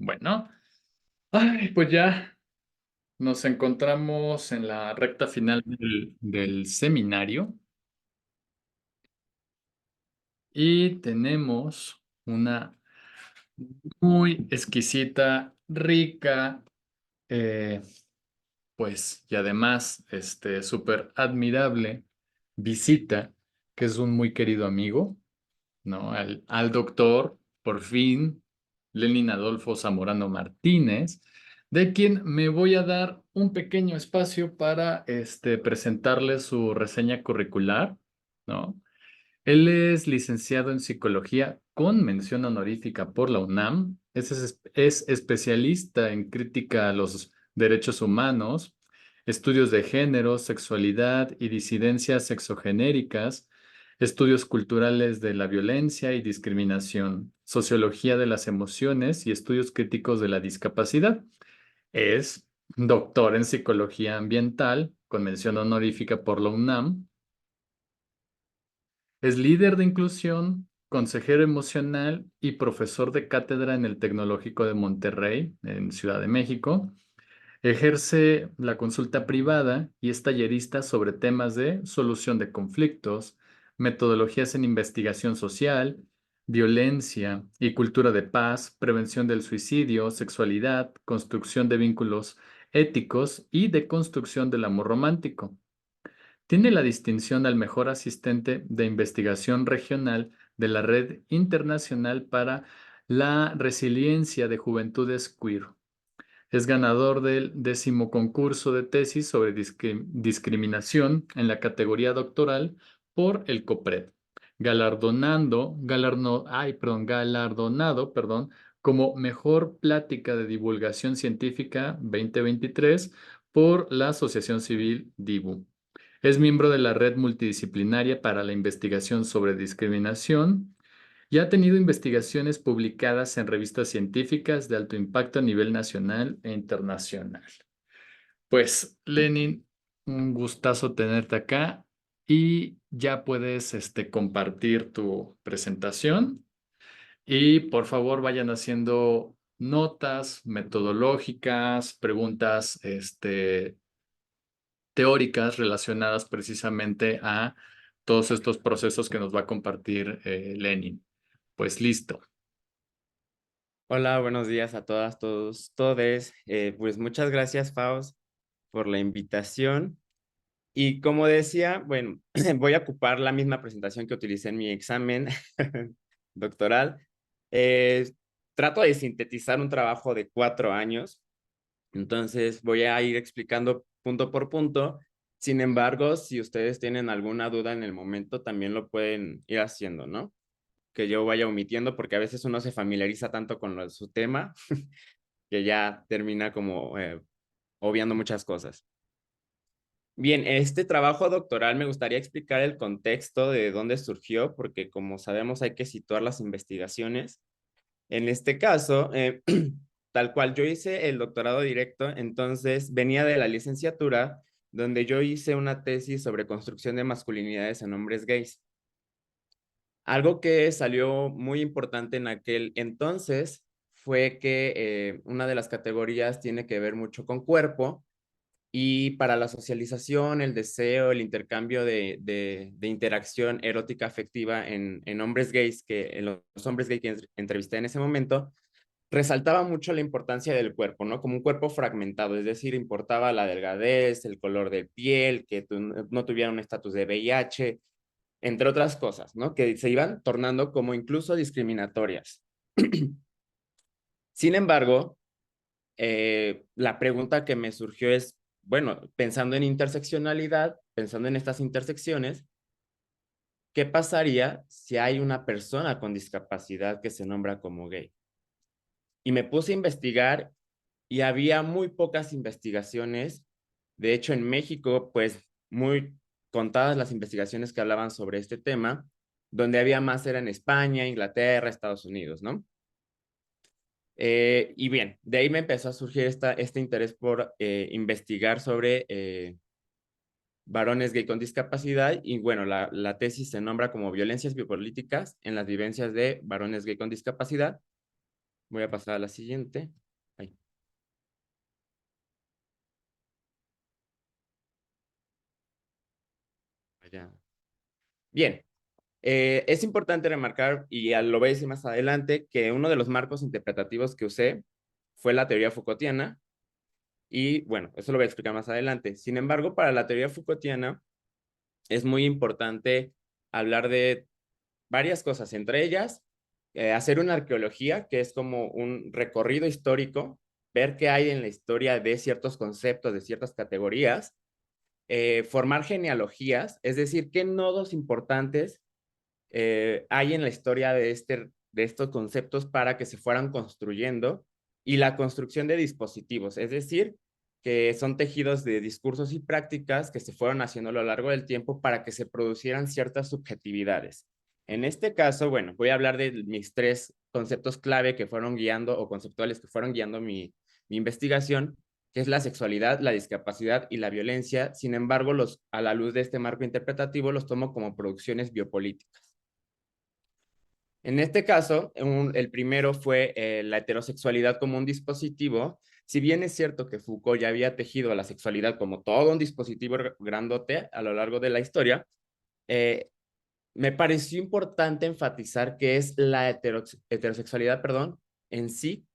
Bueno, ay, pues ya nos encontramos en la recta final del seminario y tenemos una muy exquisita, rica, eh, pues y además súper admirable visita, que es un muy querido amigo, ¿no? Al doctor, por fin, Lenin Adolfo Zamorano Martínez, de quien me voy a dar un pequeño espacio para presentarle su reseña curricular, ¿no? Él es licenciado en psicología con mención honorífica por la UNAM, es especialista en crítica a los derechos humanos, estudios de género, sexualidad y disidencias sexogenéricas, estudios culturales de la violencia y discriminación, sociología de las emociones y estudios críticos de la discapacidad. Es doctor en psicología ambiental con mención honorífica por la UNAM. Es líder de inclusión, consejero emocional y profesor de cátedra en el Tecnológico de Monterrey, en Ciudad de México. Ejerce la consulta privada y es tallerista sobre temas de solución de conflictos, metodologías en investigación social, violencia y cultura de paz, prevención del suicidio, sexualidad, construcción de vínculos éticos y de construcción del amor romántico. Tiene la distinción al mejor asistente de investigación regional de la Red Internacional para la Resiliencia de Juventudes Queer. Es ganador del 10º concurso de tesis sobre discriminación en la categoría doctoral por el COPRED, galardonado, como mejor plática de divulgación científica 2023 por la Asociación Civil DIVU. Es miembro de la Red Multidisciplinaria para la Investigación sobre Discriminación y ha tenido investigaciones publicadas en revistas científicas de alto impacto a nivel nacional e internacional. Pues, Lenin, un gustazo tenerte acá y ya puedes compartir tu presentación y por favor vayan haciendo notas metodológicas, preguntas teóricas relacionadas precisamente a todos estos procesos que nos va a compartir Lenin. Pues listo. Hola, buenos días a todas, todos, todes. Pues muchas gracias, Faust, por la invitación. Y como decía, bueno, voy a ocupar la misma presentación que utilicé en mi examen doctoral. Eh, Trato de sintetizar un trabajo de 4 años, entonces voy a ir explicando punto por punto. Sin embargo, si ustedes tienen alguna duda en el momento, también lo pueden ir haciendo, ¿no? Que yo vaya omitiendo, porque a veces uno se familiariza tanto con su tema que ya termina como obviando muchas cosas. Bien, este trabajo doctoral me gustaría explicar el contexto de dónde surgió, porque como sabemos hay que situar las investigaciones. En este caso, tal cual yo hice el doctorado directo, entonces venía de la licenciatura, donde yo hice una tesis sobre construcción de masculinidades en hombres gays. Algo que salió muy importante en aquel entonces fue que una de las categorías tiene que ver mucho con cuerpo y para la socialización, el deseo, el intercambio de interacción erótica afectiva en hombres gays, que en los hombres gays que entrevisté en ese momento, resaltaba mucho la importancia del cuerpo, ¿no? Como un cuerpo fragmentado, es decir, importaba la delgadez, el color de piel, que no tuviera un estatus de VIH, entre otras cosas, ¿no? Que se iban tornando como incluso discriminatorias. Sin embargo, la pregunta que me surgió es, bueno, pensando en interseccionalidad, pensando en estas intersecciones, ¿qué pasaría si hay una persona con discapacidad que se nombra como gay? Y me puse a investigar y había muy pocas investigaciones. De hecho, en México, pues muy contadas las investigaciones que hablaban sobre este tema. Donde había más era en España, Inglaterra, Estados Unidos, ¿no? Y bien, de ahí me empezó a surgir este interés por investigar sobre varones gay con discapacidad y bueno, la tesis se nombra como violencias biopolíticas en las vivencias de varones gay con discapacidad. Voy a pasar a la siguiente. Ay, allá. Bien, es importante remarcar, y ya lo voy a decir más adelante, que uno de los marcos interpretativos que usé fue la teoría Foucaultiana, y bueno, eso lo voy a explicar más adelante. Sin embargo, para la teoría Foucaultiana es muy importante hablar de varias cosas, entre ellas, hacer una arqueología, que es como un recorrido histórico, ver qué hay en la historia de ciertos conceptos, de ciertas categorías, formar genealogías, es decir, qué nodos importantes hay en la historia de estos conceptos para que se fueran construyendo, y la construcción de dispositivos, es decir, que son tejidos de discursos y prácticas que se fueron haciendo a lo largo del tiempo para que se producieran ciertas subjetividades. En este caso, bueno, voy a hablar de mis tres conceptos clave que fueron guiando, o conceptuales que fueron guiando mi investigación, que es la sexualidad, la discapacidad y la violencia. Sin embargo, a la luz de este marco interpretativo, los tomo como producciones biopolíticas. En este caso, el primero fue la heterosexualidad como un dispositivo. Si bien es cierto que Foucault ya había tejido la sexualidad como todo un dispositivo grandote a lo largo de la historia, eh, me pareció importante enfatizar que es la heterosexualidad, perdón, en sí,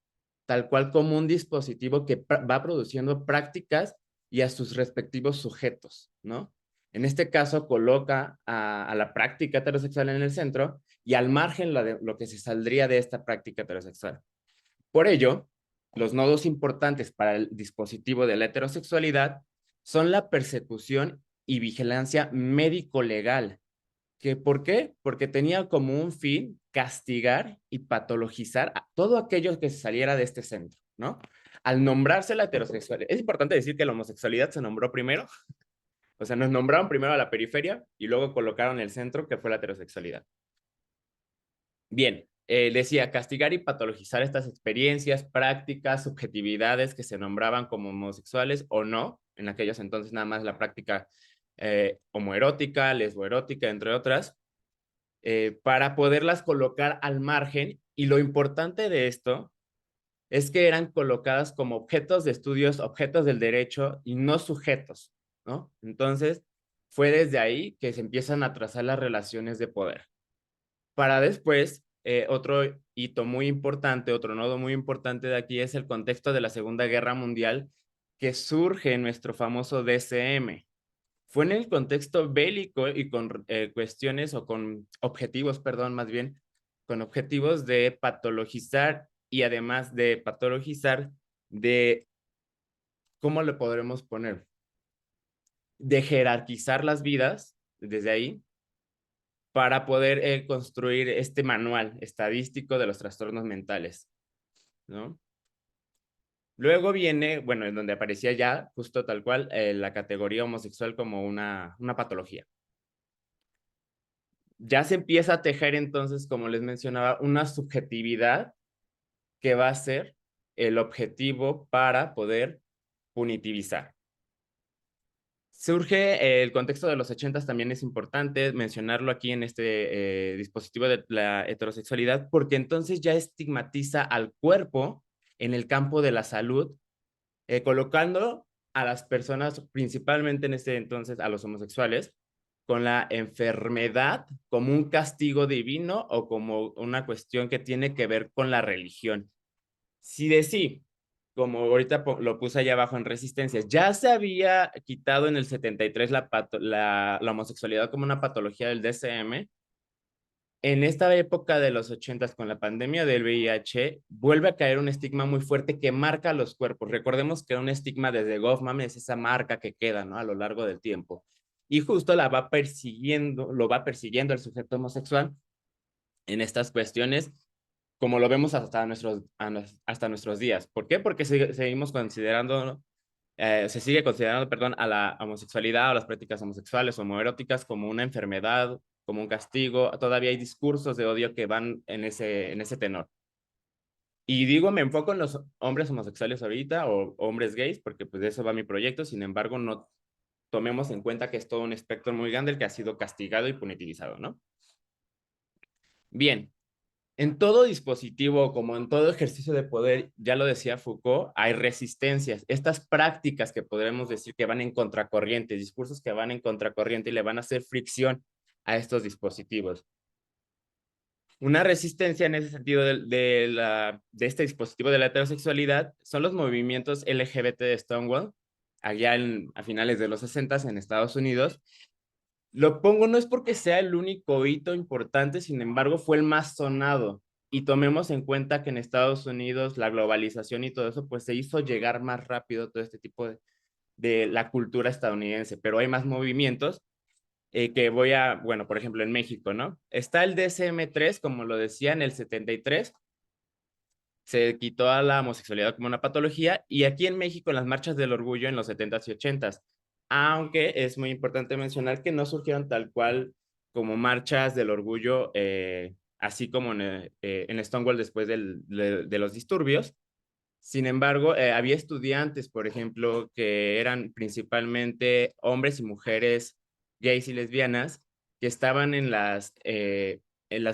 tal cual como un dispositivo que va produciendo prácticas y a sus respectivos sujetos, ¿no? En este caso, coloca a la práctica heterosexual en el centro y al margen lo que se saldría de esta práctica heterosexual. Por ello, los nodos importantes para el dispositivo de la heterosexualidad son la persecución y vigilancia médico-legal. ¿Por qué? Porque tenía como un fin castigar y patologizar a todo aquello que se saliera de este centro, ¿no? Al nombrarse la heterosexualidad, es importante decir que la homosexualidad se nombró primero, o sea, nos nombraron primero a la periferia y luego colocaron el centro, que fue la heterosexualidad. Bien, decía, castigar y patologizar estas experiencias, prácticas, subjetividades que se nombraban como homosexuales o no, en aquellos entonces nada más la práctica homoerótica, lesboerótica, entre otras, para poderlas colocar al margen. Y lo importante de esto es que eran colocadas como objetos de estudios, objetos del derecho y no sujetos, ¿no? Entonces, fue desde ahí que se empiezan a trazar las relaciones de poder. Para después, otro hito muy importante, otro nodo muy importante de aquí es el contexto de la Segunda Guerra Mundial, que surge en nuestro famoso DCM. Fue en el contexto bélico y con cuestiones o con objetivos, perdón, más bien, con objetivos de patologizar, y además de patologizar, de, ¿cómo le podremos poner? De jerarquizar las vidas desde ahí para poder construir este manual estadístico de los trastornos mentales, ¿no? Luego viene, bueno, en donde aparecía ya justo tal cual la categoría homosexual como una patología. Ya se empieza a tejer entonces, como les mencionaba, una subjetividad que va a ser el objetivo para poder punitivizar. Surge el contexto de los 80, también es importante mencionarlo aquí en este dispositivo de la heterosexualidad, porque entonces ya estigmatiza al cuerpo en el campo de la salud, colocando a las personas, principalmente en este entonces a los homosexuales, con la enfermedad como un castigo divino o como una cuestión que tiene que ver con la religión. Si de sí, como ahorita lo puse allá abajo en Resistencias, ya se había quitado en el 73 la homosexualidad como una patología del DSM, en esta época de los 80 con la pandemia del VIH, vuelve a caer un estigma muy fuerte que marca los cuerpos. Recordemos que un estigma desde Goffman es esa marca que queda, ¿no? A lo largo del tiempo. Y justo la va persiguiendo, lo va persiguiendo el sujeto homosexual en estas cuestiones, como lo vemos hasta nuestros días. ¿Por qué? Porque seguimos considerando, se sigue considerando, perdón, a la homosexualidad o las prácticas homosexuales o homoeróticas como una enfermedad, como un castigo. Todavía hay discursos de odio que van en ese tenor. Y digo, me enfoco en los hombres homosexuales ahorita o hombres gays, porque pues de eso va mi proyecto. Sin embargo, no tomemos en cuenta que es todo un espectro muy grande el que ha sido castigado y punitivizado, ¿no? Bien, En todo dispositivo, como en todo ejercicio de poder, ya lo decía Foucault, hay resistencias. Estas prácticas que podremos decir que van en contracorriente, discursos que van en contracorriente y le van a hacer fricción a estos dispositivos. Una resistencia en ese sentido de este dispositivo de la heterosexualidad son los movimientos LGBT de Stonewall, allá a finales de los 60 en Estados Unidos. Lo pongo no es porque sea el único hito importante, sin embargo, fue el más sonado. Y tomemos en cuenta que en Estados Unidos la globalización y todo eso, pues se hizo llegar más rápido todo este tipo de la cultura estadounidense, pero hay más movimientos bueno, por ejemplo, en México, ¿no? Está el DSM-3, como lo decía, en el 73, se quitó a la homosexualidad como una patología, y aquí en México, en las marchas del orgullo en los 70s y 80s, aunque es muy importante mencionar que no surgieron tal cual como marchas del orgullo, así como en Stonewall después de los disturbios. Sin embargo, había estudiantes, por ejemplo, que eran principalmente hombres y mujeres gays y lesbianas que estaban en las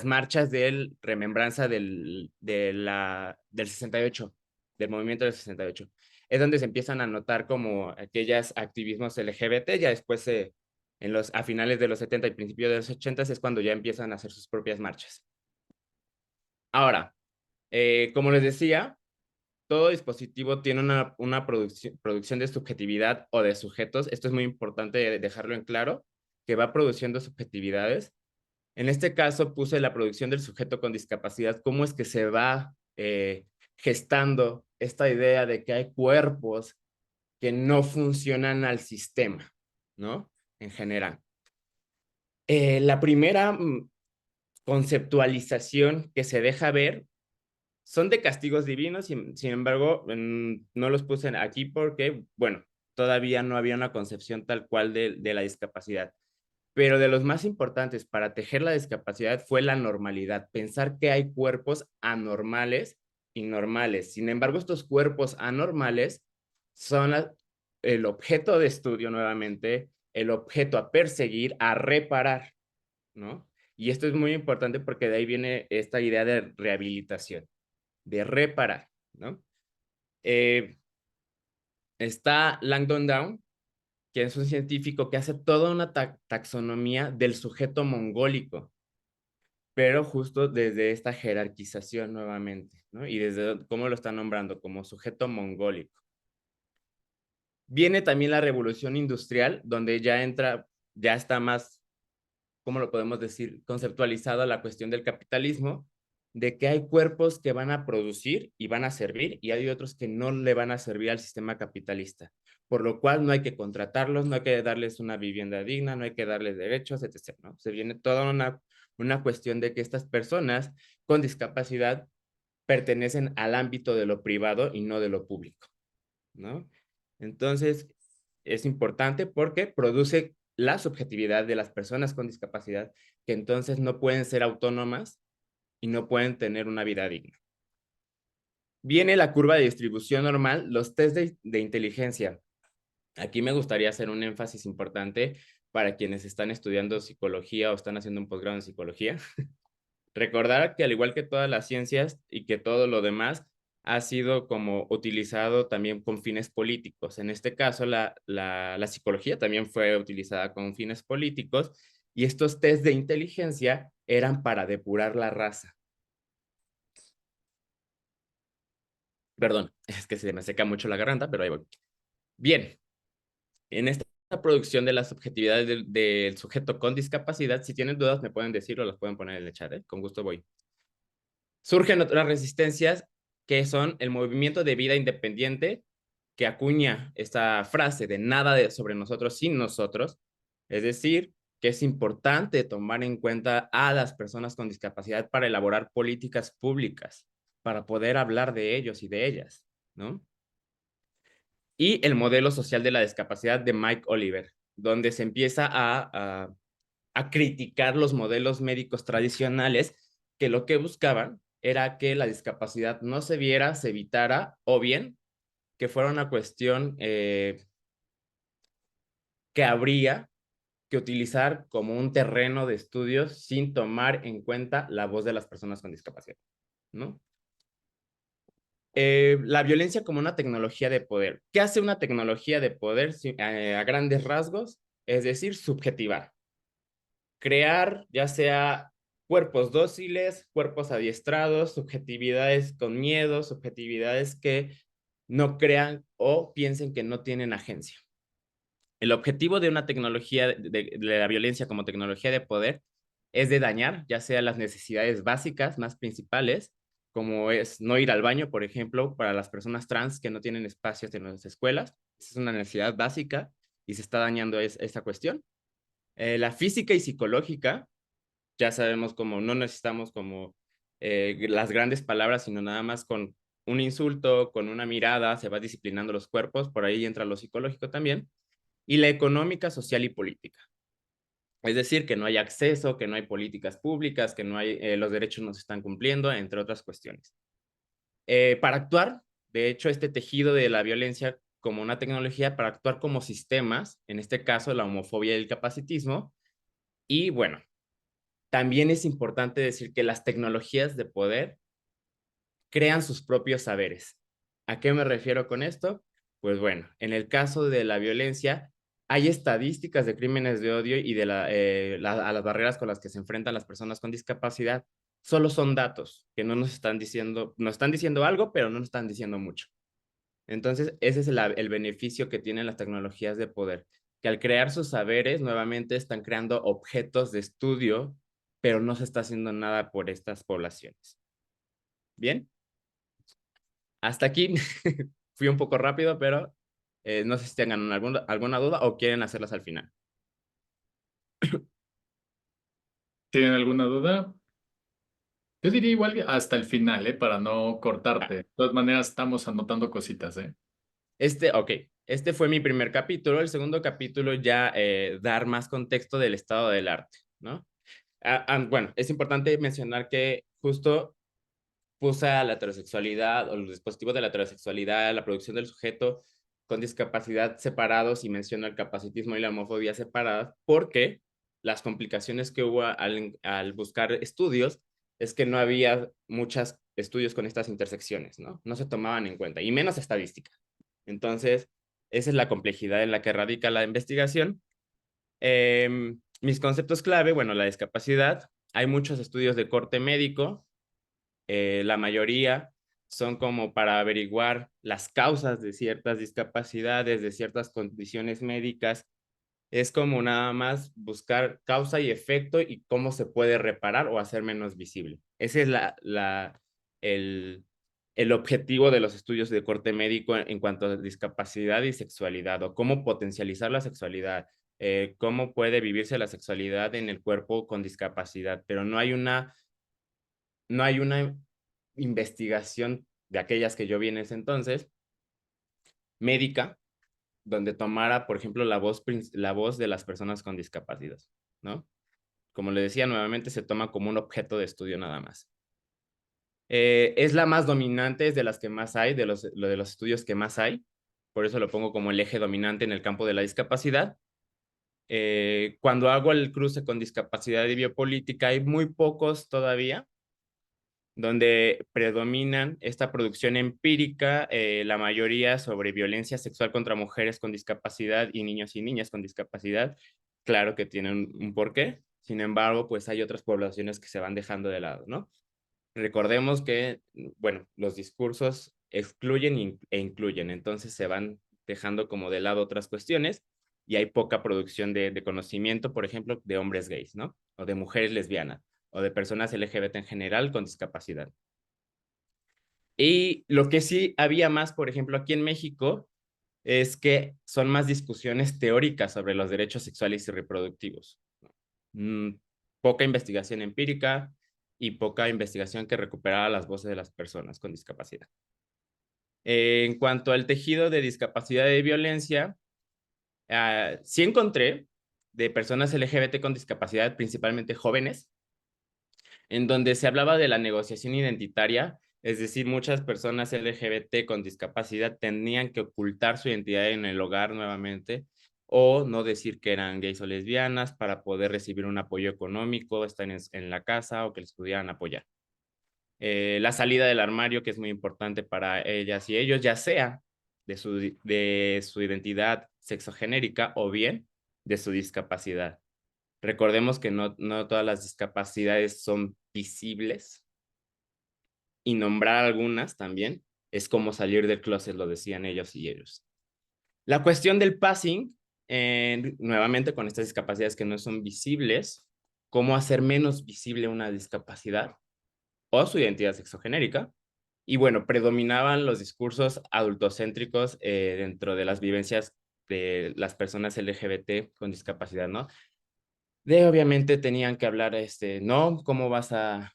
marchas de remembranza del 68, del movimiento del 68. Es donde se empiezan a notar como aquellos activismos LGBT, ya después a finales de los 70 y principios de los 80 es cuando ya empiezan a hacer sus propias marchas. Ahora, como les decía, todo dispositivo tiene una producción de subjetividad o de sujetos. Esto es muy importante dejarlo en claro, que va produciendo subjetividades. En este caso puse la producción del sujeto con discapacidad, cómo es que se va gestando esta idea de que hay cuerpos que no funcionan al sistema, ¿no? En general. La primera conceptualización que se deja ver son de castigos divinos, sin embargo, no los puse aquí porque, bueno, todavía no había una concepción tal cual de la discapacidad. Pero de los más importantes para tejer la discapacidad fue la normalidad, pensar que hay cuerpos anormales y normales. Sin embargo, estos cuerpos anormales son el objeto de estudio nuevamente, el objeto a perseguir, a reparar, ¿no? Y esto es muy importante porque de ahí viene esta idea de rehabilitación, de reparar, ¿no? Eh, Está Langdon Down, que es un científico que hace toda una taxonomía del sujeto mongólico, pero justo desde esta jerarquización nuevamente, ¿no? Y desde cómo lo está nombrando como sujeto mongólico. Viene también la revolución industrial, donde ya está más, ¿cómo lo podemos decir? Conceptualizada la cuestión del capitalismo, de que hay cuerpos que van a producir y van a servir y hay otros que no le van a servir al sistema capitalista, por lo cual no hay que contratarlos, no hay que darles una vivienda digna, no hay que darles derechos, etc., ¿no? Se viene toda una cuestión de que estas personas con discapacidad pertenecen al ámbito de lo privado y no de lo público, ¿no? Entonces, es importante porque produce la subjetividad de las personas con discapacidad que entonces no pueden ser autónomas y no pueden tener una vida digna. Viene la curva de distribución normal, los test de inteligencia. Aquí me gustaría hacer un énfasis importante para quienes están estudiando psicología o están haciendo un posgrado en psicología. Recordar que al igual que todas las ciencias y que todo lo demás, ha sido como utilizado también con fines políticos. En este caso, la psicología también fue utilizada con fines políticos y estos test de inteligencia eran para depurar la raza. Perdón, es que se me seca mucho la garganta, pero ahí voy. Bien, en esta producción de las subjetividades del sujeto con discapacidad, si tienen dudas me pueden decir o las pueden poner en el chat, ¿eh? Con gusto voy. Surgen otras resistencias que son el movimiento de vida independiente, que acuña esta frase de nada sobre nosotros sin nosotros, es decir, que es importante tomar en cuenta a las personas con discapacidad para elaborar políticas públicas, para poder hablar de ellos y de ellas, ¿no? Y el modelo social de la discapacidad de Mike Oliver, donde se empieza a criticar los modelos médicos tradicionales que lo que buscaban era que la discapacidad no se viera, se evitara, o bien que fuera una cuestión que habría que utilizar como un terreno de estudios sin tomar en cuenta la voz de las personas con discapacidad, ¿no? La violencia como una tecnología de poder. ¿Qué hace una tecnología de poder a grandes rasgos? Es decir, subjetivar. Crear ya sea cuerpos dóciles, cuerpos adiestrados, subjetividades con miedo, subjetividades que no crean o piensen que no tienen agencia. El objetivo de una tecnología, de la violencia como tecnología de poder, es de dañar, ya sea las necesidades básicas más principales, como es no ir al baño, por ejemplo, para las personas trans que no tienen espacios en las escuelas. Esa es una necesidad básica y se está dañando esta cuestión. La física y psicológica, ya sabemos como no necesitamos como las grandes palabras, sino nada más con un insulto, con una mirada, se va disciplinando los cuerpos, por ahí entra lo psicológico también, y la económica, social y política. Es decir, que no hay acceso, que no hay políticas públicas, que no hay, los derechos no se están cumpliendo, entre otras cuestiones. Para actuar, de hecho, este tejido de la violencia como una tecnología para actuar como sistemas, en este caso la homofobia y el capacitismo, y bueno, también es importante decir que las tecnologías de poder crean sus propios saberes. ¿A qué me refiero con esto? Pues bueno, en el caso de la violencia, hay estadísticas de crímenes de odio y de a las barreras con las que se enfrentan las personas con discapacidad. Solo son datos que no nos están diciendo algo, pero no nos están diciendo mucho. Entonces, ese es el beneficio que tienen las tecnologías de poder, que al crear sus saberes, nuevamente están creando objetos de estudio, pero no se está haciendo nada por estas poblaciones. Bien, hasta aquí fui un poco rápido, pero no sé si tengan alguna duda o quieren hacerlas al final. ¿Tienen alguna duda? Yo diría igual que hasta el final, para no cortarte. De todas maneras, estamos anotando cositas, ¿eh? Ok, este fue mi primer capítulo. El segundo capítulo ya dar más contexto del estado del arte, ¿no? Bueno, es importante mencionar que justo puse a la heterosexualidad o los dispositivos de la heterosexualidad, la producción del sujeto con discapacidad separados y menciono el capacitismo y la homofobia separadas porque las complicaciones que hubo al buscar estudios es que no había muchos estudios con estas intersecciones, ¿no? No se tomaban en cuenta y menos estadística. Entonces, esa es la complejidad en la que radica la investigación. Mis conceptos clave, bueno, la discapacidad. Hay muchos estudios de corte médico, la mayoría son como para averiguar las causas de ciertas discapacidades, de ciertas condiciones médicas. Es como nada más buscar causa y efecto y cómo se puede reparar o hacer menos visible. Ese es el, el objetivo de los estudios de corte médico en cuanto a discapacidad y sexualidad o cómo potencializar la sexualidad, cómo puede vivirse la sexualidad en el cuerpo con discapacidad, pero no hay una investigación de aquellas que yo vi en ese entonces, médica, donde tomara, por ejemplo, la voz de las personas con discapacidad, ¿no? Como le decía, nuevamente se toma como un objeto de estudio nada más. Es la más dominante, es de las que más hay, de los estudios que más hay, por eso lo pongo como el eje dominante en el campo de la discapacidad. Cuando hago el cruce con discapacidad y biopolítica, hay muy pocos todavía, donde predominan esta producción empírica, la mayoría sobre violencia sexual contra mujeres con discapacidad y niños y niñas con discapacidad. Claro que tienen un porqué, sin embargo, pues hay otras poblaciones que se van dejando de lado, ¿no? Recordemos que, bueno, los discursos excluyen e incluyen, entonces se van dejando como de lado otras cuestiones y hay poca producción de conocimiento, por ejemplo, de hombres gays, ¿no? O de mujeres lesbianas o de personas LGBT en general con discapacidad. Y lo que sí había más, por ejemplo, aquí en México, es que son más discusiones teóricas sobre los derechos sexuales y reproductivos. Mm, Poca investigación empírica y poca investigación que recuperara las voces de las personas con discapacidad. En cuanto al tejido de discapacidad y violencia, sí encontré de personas LGBT con discapacidad, principalmente jóvenes, en donde se hablaba de la negociación identitaria, es decir, muchas personas LGBT con discapacidad tenían que ocultar su identidad en el hogar nuevamente o no decir que eran gays o lesbianas para poder recibir un apoyo económico, estar en la casa o que les pudieran apoyar. La salida del armario, que es muy importante para ellas y ellos, ya sea de su identidad sexogenérica o bien de su discapacidad. Recordemos que no todas las discapacidades son visibles y nombrar algunas también es como salir del closet, lo decían ellos y ellos. La cuestión del passing, nuevamente con estas discapacidades que no son visibles, cómo hacer menos visible una discapacidad o su identidad sexogenérica. Y bueno, predominaban los discursos adultocéntricos dentro de las vivencias de las personas LGBT con discapacidad, ¿no? De obviamente tenían que hablar, no, cómo vas a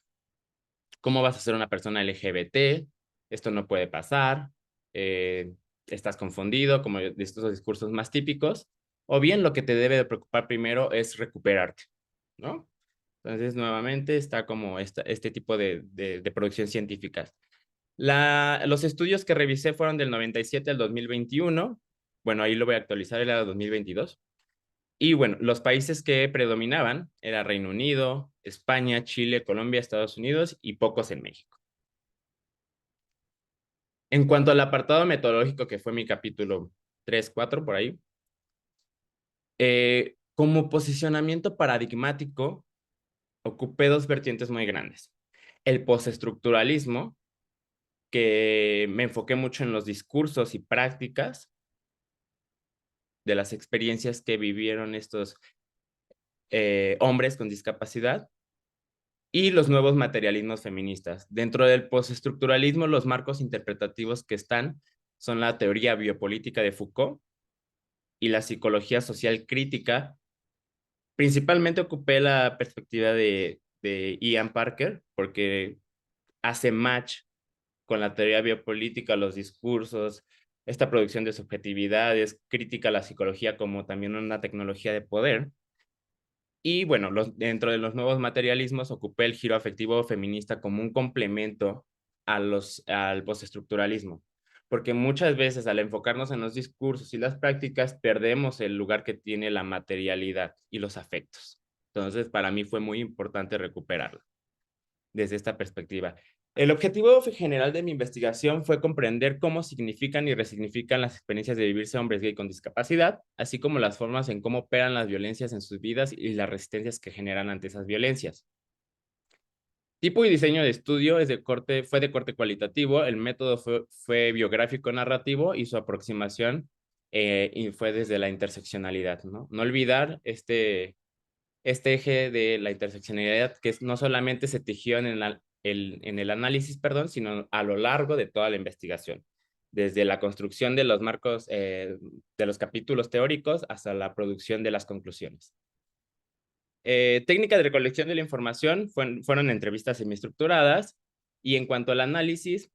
ser una persona LGBT, esto no puede pasar, eh, estás confundido, como de estos discursos más típicos, o bien lo que te debe de preocupar primero es recuperarte, ¿no? Entonces, nuevamente está como este tipo de producción científica. Los estudios que revisé fueron del 97 al 2021. Bueno, ahí lo voy a actualizar, era 2022. Y bueno, los países que predominaban era Reino Unido, España, Chile, Colombia, Estados Unidos y pocos en México. En cuanto al apartado metodológico, que fue mi capítulo 3, 4 por ahí, como posicionamiento paradigmático, ocupé dos vertientes muy grandes. El postestructuralismo, que me enfoqué mucho en los discursos y prácticas de las experiencias que vivieron estos hombres con discapacidad, y los nuevos materialismos feministas. Dentro del postestructuralismo, los marcos interpretativos que están son la teoría biopolítica de Foucault y la psicología social crítica. Principalmente ocupé la perspectiva de Ian Parker porque hace match con la teoría biopolítica, los discursos, esta producción de subjetividades, crítica a la psicología como también una tecnología de poder. Y bueno, dentro de los nuevos materialismos ocupé el giro afectivo feminista como un complemento al postestructuralismo, porque muchas veces al enfocarnos en los discursos y las prácticas perdemos el lugar que tiene la materialidad y los afectos. Entonces, para mí fue muy importante recuperarlo desde esta perspectiva. El objetivo general de mi investigación fue comprender cómo significan y resignifican las experiencias de vivirse hombres gay con discapacidad, así como las formas en cómo operan las violencias en sus vidas y las resistencias que generan ante esas violencias. Tipo y diseño de estudio fue de corte cualitativo, el método fue biográfico narrativo y su aproximación y fue desde la interseccionalidad, ¿no? No olvidar este eje de la interseccionalidad que no solamente se tejió en el análisis, perdón, sino a lo largo de toda la investigación, desde la construcción de los marcos de los capítulos teóricos hasta la producción de las conclusiones. Técnica de recolección de la información fueron entrevistas semiestructuradas y en cuanto al análisis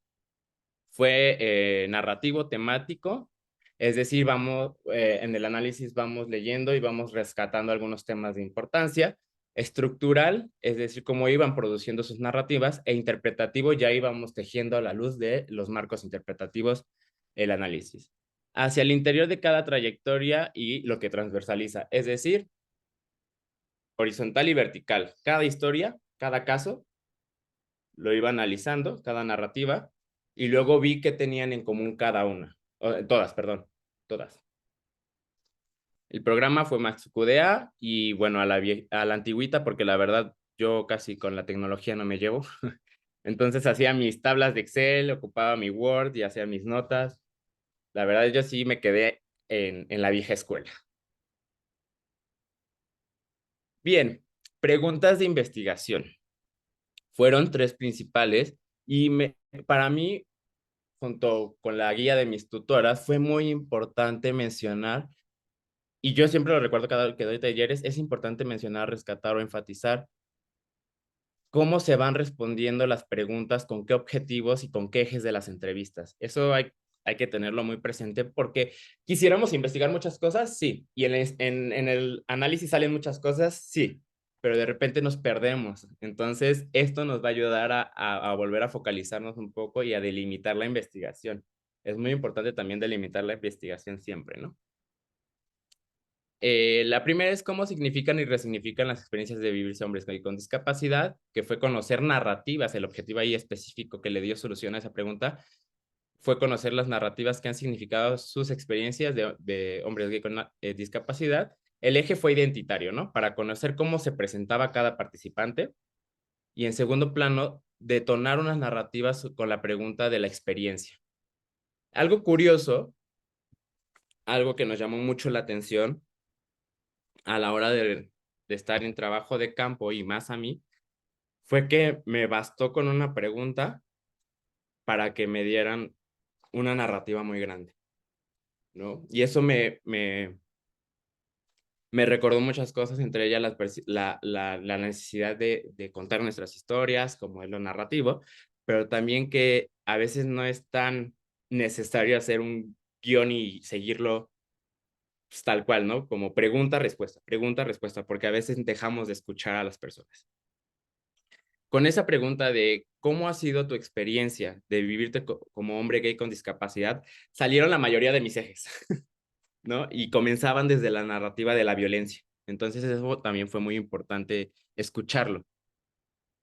fue narrativo temático, es decir, en el análisis vamos leyendo y vamos rescatando algunos temas de importancia, estructural, es decir, cómo iban produciendo sus narrativas, e interpretativo, ya íbamos tejiendo a la luz de los marcos interpretativos el análisis. Hacia el interior de cada trayectoria y lo que transversaliza, es decir, horizontal y vertical. Cada historia, cada caso, lo iba analizando, cada narrativa, y luego vi qué tenían en común cada una. Todas, perdón, todas. El programa fue Max QDA y bueno, a la antigüita, porque la verdad yo casi con la tecnología no me llevo. Entonces hacía mis tablas de Excel, ocupaba mi Word y hacía mis notas. La verdad yo sí me quedé en la vieja escuela. Bien, preguntas de investigación. Fueron tres principales y para mí junto con la guía de mis tutoras, fue muy importante mencionar, y yo siempre lo recuerdo cada vez que doy talleres, es importante mencionar, rescatar o enfatizar cómo se van respondiendo las preguntas, con qué objetivos y con qué ejes de las entrevistas. Eso hay que tenerlo muy presente porque quisiéramos investigar muchas cosas, sí, y en el análisis salen muchas cosas, sí, pero de repente nos perdemos. Entonces, esto nos va a ayudar a volver a focalizarnos un poco y a delimitar la investigación. Es muy importante también delimitar la investigación siempre, ¿no? La primera es cómo significan y resignifican las experiencias de vivirse hombres con discapacidad, que fue conocer narrativas. El objetivo ahí específico que le dio solución a esa pregunta fue conocer las narrativas que han significado sus experiencias de hombres gay con discapacidad. El eje fue identitario, ¿no? Para conocer cómo se presentaba cada participante. Y en segundo plano, detonar unas narrativas con la pregunta de la experiencia. Algo curioso, algo que nos llamó mucho la atención a la hora de estar en trabajo de campo y más a mí, fue que me bastó con una pregunta para que me dieran una narrativa muy grande, ¿no? Y eso me recordó muchas cosas, entre ellas la necesidad de contar nuestras historias, como es lo narrativo, pero también que a veces no es tan necesario hacer un guión y seguirlo pues, tal cual, ¿no? Como pregunta, respuesta, porque a veces dejamos de escuchar a las personas. Con esa pregunta de cómo ha sido tu experiencia de vivirte como hombre gay con discapacidad, salieron la mayoría de mis ejes, ¿no? Y comenzaban desde la narrativa de la violencia. Entonces eso también fue muy importante escucharlo.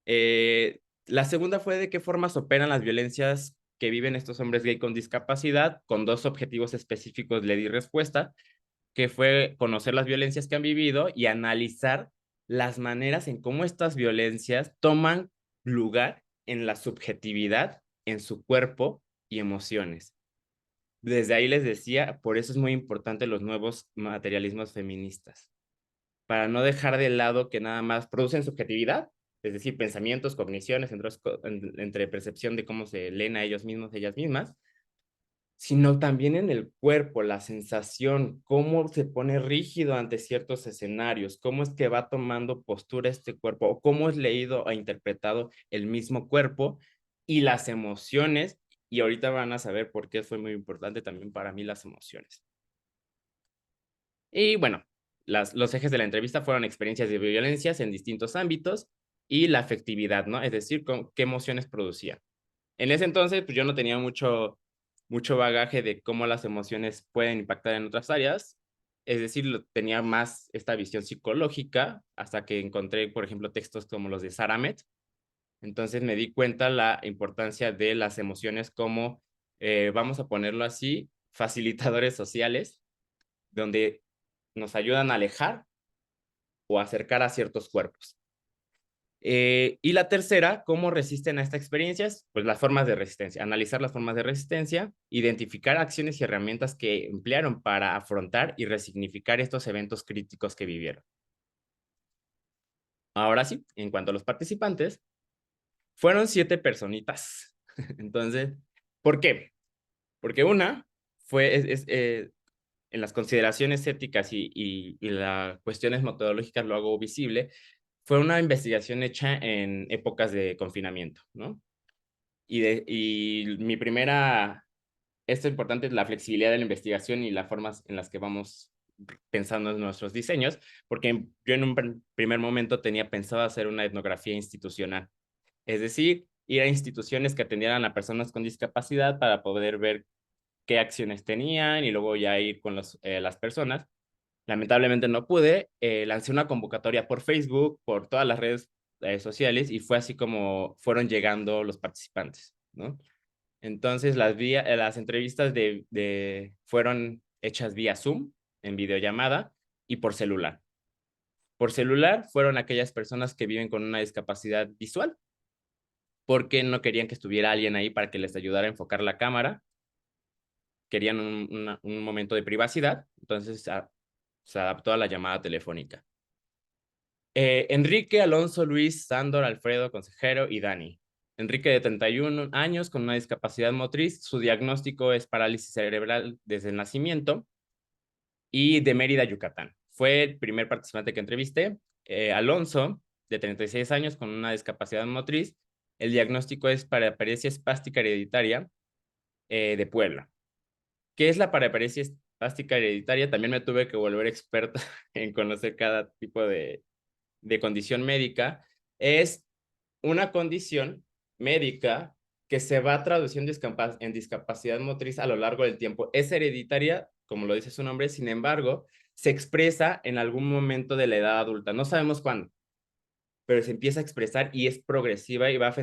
La segunda fue de qué formas operan las violencias que viven estos hombres gay con discapacidad. Con dos objetivos específicos le di respuesta, que fue conocer las violencias que han vivido y analizar las maneras en cómo estas violencias toman lugar en la subjetividad, en su cuerpo y emociones. Desde ahí les decía, por eso es muy importante los nuevos materialismos feministas, para no dejar de lado que nada más producen subjetividad, es decir, pensamientos, cogniciones, entre percepción de cómo se leen a ellos mismos, ellas mismas, sino también en el cuerpo, la sensación, cómo se pone rígido ante ciertos escenarios, cómo es que va tomando postura este cuerpo, o cómo es leído o interpretado el mismo cuerpo y las emociones, y ahorita van a saber por qué fue muy importante también para mí las emociones. Y bueno, los ejes de la entrevista fueron experiencias de violencias en distintos ámbitos y la afectividad, ¿no? Es decir, qué emociones producía. En ese entonces, pues yo no tenía mucho bagaje de cómo las emociones pueden impactar en otras áreas. Es decir, tenía más esta visión psicológica hasta que encontré, por ejemplo, textos como los de Saramet. Entonces me di cuenta la importancia de las emociones como, vamos a ponerlo así, facilitadores sociales, donde nos ayudan a alejar o acercar a ciertos cuerpos. Y la tercera, ¿cómo resisten a estas experiencias? Pues las formas de resistencia, analizar las formas de resistencia, identificar acciones y herramientas que emplearon para afrontar y resignificar estos eventos críticos que vivieron. Ahora sí, en cuanto a los participantes, fueron 7 personitas. Entonces, ¿por qué? Porque una fue, en las consideraciones éticas y las cuestiones metodológicas lo hago visible, fue una investigación hecha en épocas de confinamiento, ¿no? Y mi primera, esto es importante, es la flexibilidad de la investigación y las formas en las que vamos pensando en nuestros diseños, porque yo en un primer momento tenía pensado hacer una etnografía institucional, es decir, ir a instituciones que atendieran a personas con discapacidad para poder ver qué acciones tenían y luego ya ir con las personas. Lamentablemente no pude, lancé una convocatoria por Facebook, por todas las redes sociales y fue así como fueron llegando los participantes, ¿no? Entonces las entrevistas fueron hechas vía Zoom, en videollamada y por celular. Por celular fueron aquellas personas que viven con una discapacidad visual, porque no querían que estuviera alguien ahí para que les ayudara a enfocar la cámara, querían un momento de privacidad, entonces se adaptó a la llamada telefónica. Enrique, Alonso, Luis, Sándor, Alfredo, consejero y Dani. Enrique de 31 años con una discapacidad motriz, su diagnóstico es parálisis cerebral desde el nacimiento y de Mérida, Yucatán. Fue el primer participante que entrevisté. Alonso, de 36 años con una discapacidad motriz, el diagnóstico es paraparesia espástica hereditaria de Puebla. ¿Qué es la paraparesia espástica hereditaria? También me tuve que volver experto en conocer cada tipo de condición médica. Es una condición médica que se va traduciendo en discapacidad motriz a lo largo del tiempo. Es hereditaria, como lo dice su nombre, sin embargo, se expresa en algún momento de la edad adulta. No sabemos cuándo, pero se empieza a expresar y es progresiva y va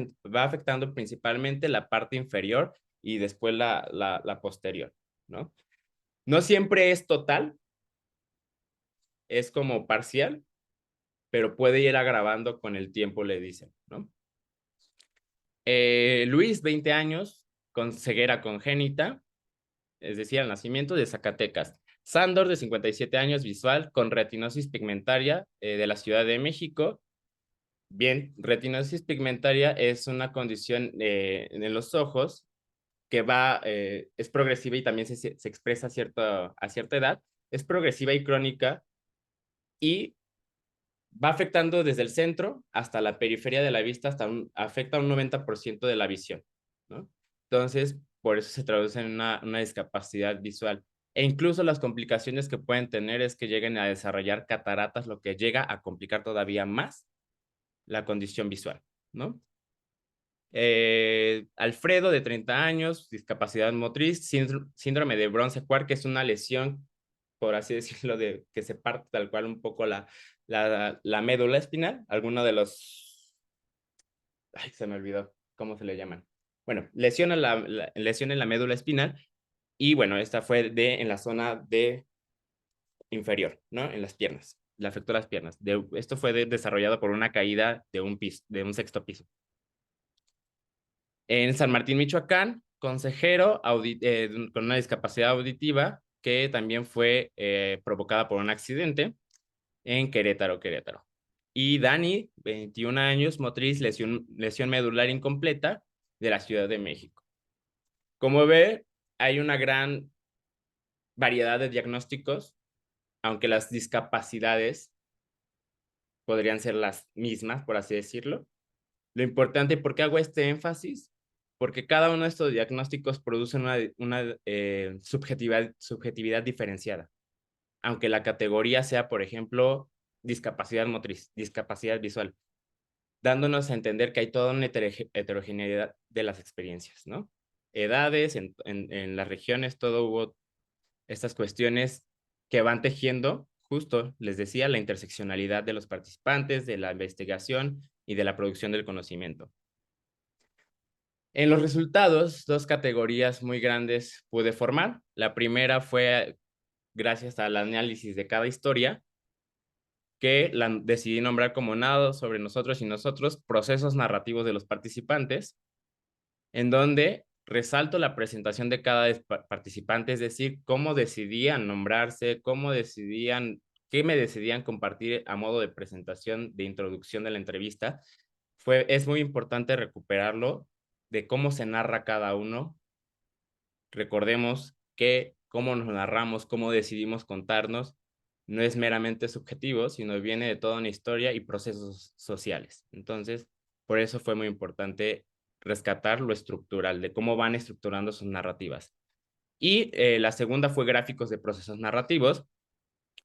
afectando principalmente la parte inferior y después la posterior, ¿no? No siempre es total, es como parcial, pero puede ir agravando con el tiempo, le dicen, ¿no? Luis, 20 años, con ceguera congénita, es decir, al nacimiento, de Zacatecas. Sándor, de 57 años, visual, con retinosis pigmentaria, de la Ciudad de México. Bien, retinosis pigmentaria es una condición en los ojos que es progresiva y también se expresa a cierta edad. Es progresiva y crónica y va afectando desde el centro hasta la periferia de la vista, afecta a un 90% de la visión, ¿no? Entonces, por eso se traduce en una discapacidad visual. E incluso las complicaciones que pueden tener es que lleguen a desarrollar cataratas, lo que llega a complicar todavía más la condición visual, ¿no? Alfredo, de 30 años, discapacidad motriz, síndrome de Bronce-Quark, que es una lesión, por así decirlo, que se parte tal cual un poco la médula espinal, alguno de los, ay, se me olvidó, ¿cómo se le llaman? Bueno, lesión en la médula espinal, y bueno, esta fue en la zona de inferior, ¿no? En las piernas, le afectó las piernas. Esto fue desarrollado por una caída de un sexto piso. En San Martín, Michoacán, consejero con una discapacidad auditiva que también fue provocada por un accidente en Querétaro. Y Dani, 21 años, motriz, lesión medular incompleta, de la Ciudad de México. Como ve, hay una gran variedad de diagnósticos, aunque las discapacidades podrían ser las mismas, por así decirlo. Lo importante, ¿por qué hago este énfasis? Porque cada uno de estos diagnósticos produce una subjetividad diferenciada, aunque la categoría sea, por ejemplo, discapacidad motriz, discapacidad visual, dándonos a entender que hay toda una heterogeneidad de las experiencias, ¿no? Edades, en las regiones, todo hubo estas cuestiones que van tejiendo, justo, les decía, la interseccionalidad de los participantes, de la investigación y de la producción del conocimiento. En los resultados, dos categorías muy grandes pude formar. La primera fue gracias al análisis de cada historia, que decidí nombrar como Nada sobre nosotros y nosotros, procesos narrativos de los participantes, en donde resalto la presentación de cada participante, es decir, cómo decidían nombrarse, qué me decidían compartir a modo de presentación de introducción de la entrevista. Es muy importante recuperarlo de cómo se narra cada uno. Recordemos que cómo nos narramos, cómo decidimos contarnos, no es meramente subjetivo, sino viene de toda una historia y procesos sociales. Entonces, por eso fue muy importante rescatar lo estructural, de cómo van estructurando sus narrativas. Y la segunda fue gráficos de procesos narrativos.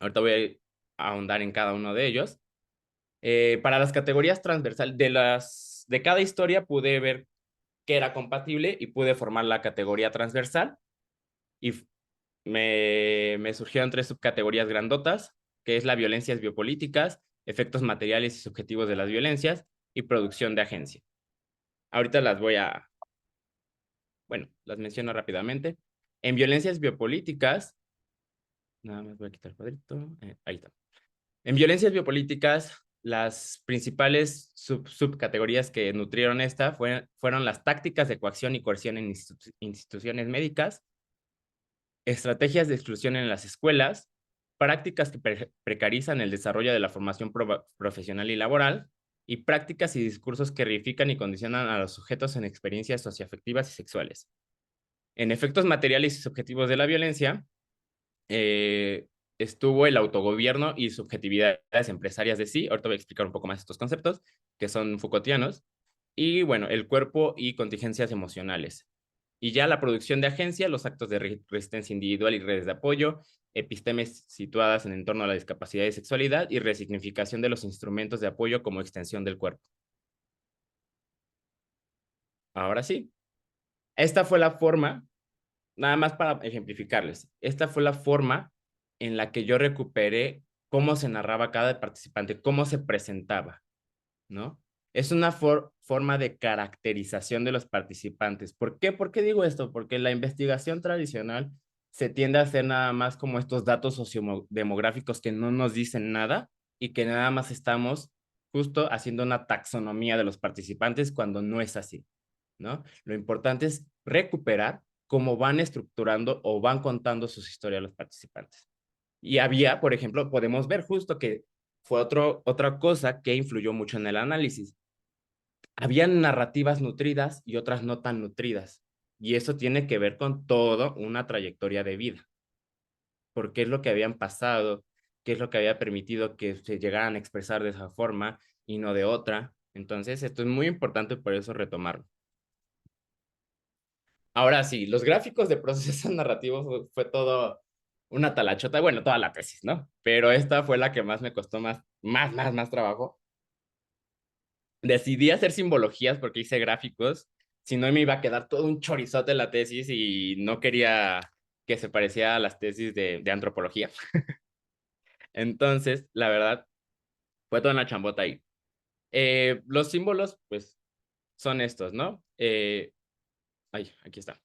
Ahorita voy a ahondar en cada uno de ellos. Para las categorías transversales de cada historia pude ver que era compatible y pude formar la categoría transversal y me surgieron tres subcategorías grandotas, que es la violencias biopolíticas, efectos materiales y subjetivos de las violencias y producción de agencia. Ahorita las menciono rápidamente. En violencias biopolíticas, nada más voy a quitar el cuadrito, ahí está. En violencias biopolíticas, las principales subcategorías que nutrieron fueron las tácticas de coacción y coerción en instituciones médicas, estrategias de exclusión en las escuelas, prácticas que precarizan el desarrollo de la formación profesional y laboral, y prácticas y discursos que reifican y condicionan a los sujetos en experiencias socioafectivas y sexuales. En efectos materiales y subjetivos de la violencia, estuvo el autogobierno y subjetividades empresarias de sí. Ahorita voy a explicar un poco más estos conceptos, que son Foucaultianos. Y bueno, el cuerpo y contingencias emocionales. Y ya la producción de agencia, los actos de resistencia individual y redes de apoyo, epistemes situadas en entorno a la discapacidad y sexualidad y resignificación de los instrumentos de apoyo como extensión del cuerpo. Ahora sí, esta fue la forma, nada más para ejemplificarles, esta fue la forma en la que yo recuperé cómo se narraba cada participante, cómo se presentaba, ¿no? Es una forma de caracterización de los participantes. ¿Por qué? ¿Por qué digo esto? Porque la investigación tradicional se tiende a hacer nada más como estos datos sociodemográficos que no nos dicen nada y que nada más estamos justo haciendo una taxonomía de los participantes cuando no es así, ¿no? Lo importante es recuperar cómo van estructurando o van contando sus historias los participantes. Y había, por ejemplo, podemos ver justo que fue otra cosa que influyó mucho en el análisis. Habían narrativas nutridas y otras no tan nutridas. Y eso tiene que ver con toda una trayectoria de vida. ¿Por qué es lo que habían pasado? ¿Qué es lo que había permitido que se llegaran a expresar de esa forma y no de otra? Entonces, esto es muy importante por eso retomarlo. Ahora sí, los gráficos de procesos narrativos fue todo una talachota, bueno, toda la tesis, ¿no? Pero esta fue la que más me costó más trabajo. Decidí hacer simbologías porque hice gráficos, si no me iba a quedar todo un chorizote en la tesis y no quería que se pareciera a las tesis de antropología. Entonces, la verdad, fue toda una chambota ahí. Los símbolos, pues, son estos, ¿no? Ay, aquí está.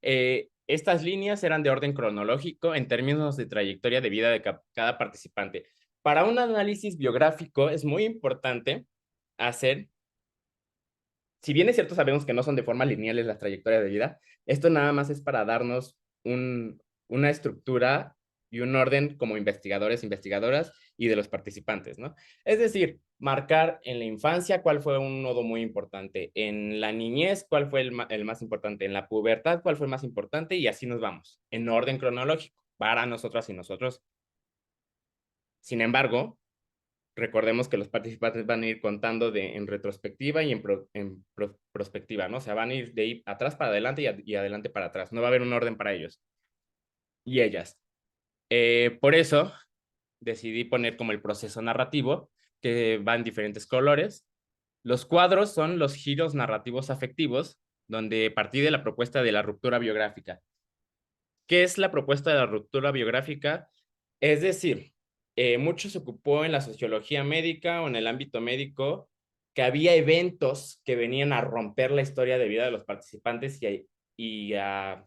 Estas líneas eran de orden cronológico en términos de trayectoria de vida de cada participante. Para un análisis biográfico es muy importante hacer, si bien es cierto, sabemos que no son de forma lineales las trayectorias de vida, esto nada más es para darnos una estructura y un orden como investigadores, investigadoras y de los participantes, ¿no? Es decir, marcar en la infancia cuál fue un nodo muy importante, en la niñez cuál fue el más importante, en la pubertad cuál fue el más importante y así nos vamos, en orden cronológico, para nosotras y nosotros. Sin embargo, recordemos que los participantes van a ir contando en retrospectiva y en prospectiva, ¿no? O sea, van a ir de ahí atrás para adelante y adelante para atrás. No va a haber un orden para ellos y ellas. Por eso decidí poner como el proceso narrativo, que va en diferentes colores. Los cuadros son los giros narrativos afectivos, donde partí de la propuesta de la ruptura biográfica. ¿Qué es la propuesta de la ruptura biográfica? Es decir, mucho se ocupó en la sociología médica o en el ámbito médico que había eventos que venían a romper la historia de vida de los participantes y a,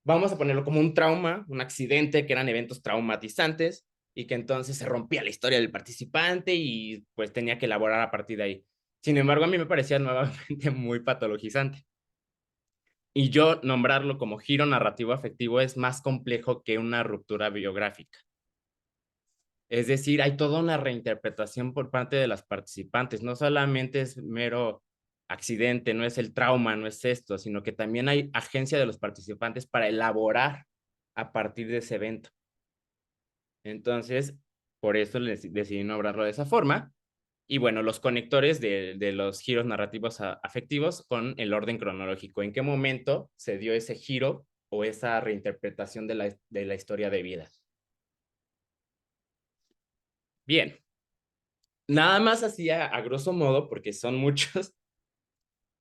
vamos a ponerlo como un trauma, un accidente, que eran eventos traumatizantes y que entonces se rompía la historia del participante y pues tenía que elaborar a partir de ahí. Sin embargo, a mí me parecía nuevamente muy patologizante. Y yo nombrarlo como giro narrativo afectivo es más complejo que una ruptura biográfica. Es decir, hay toda una reinterpretación por parte de las participantes. No solamente es mero accidente, no es el trauma, no es esto, sino que también hay agencia de los participantes para elaborar a partir de ese evento. Entonces, por eso decidí nombrarlo de esa forma. Y bueno, los conectores de los giros narrativos afectivos con el orden cronológico. ¿En qué momento se dio ese giro o esa reinterpretación de la historia de vida? Bien, nada más así a grosso modo, porque son muchos,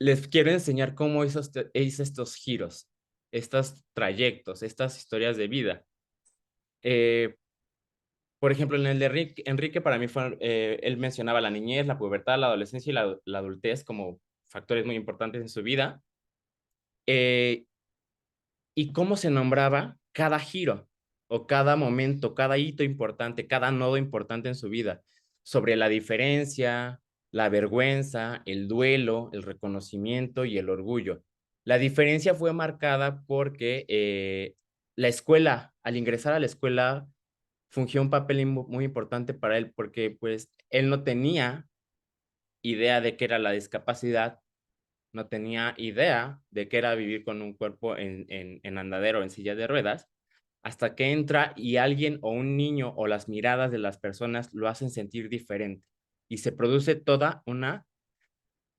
les quiero enseñar cómo hice estos giros, estos trayectos, estas historias de vida. Eh, por ejemplo, en el de Enrique para mí fue, él mencionaba la niñez, la pubertad, la adolescencia y la adultez como factores muy importantes en su vida. Eh, y cómo se nombraba cada giro o cada momento, cada hito importante, cada nodo importante en su vida, sobre la diferencia, la vergüenza, el duelo, el reconocimiento y el orgullo. La diferencia fue marcada porque la escuela, al ingresar a la escuela, fungió un papel muy importante para él porque pues él no tenía idea de qué era la discapacidad, no tenía idea de qué era vivir con un cuerpo en andadero, en silla de ruedas, hasta que entra y alguien o un niño o las miradas de las personas lo hacen sentir diferente y se produce toda una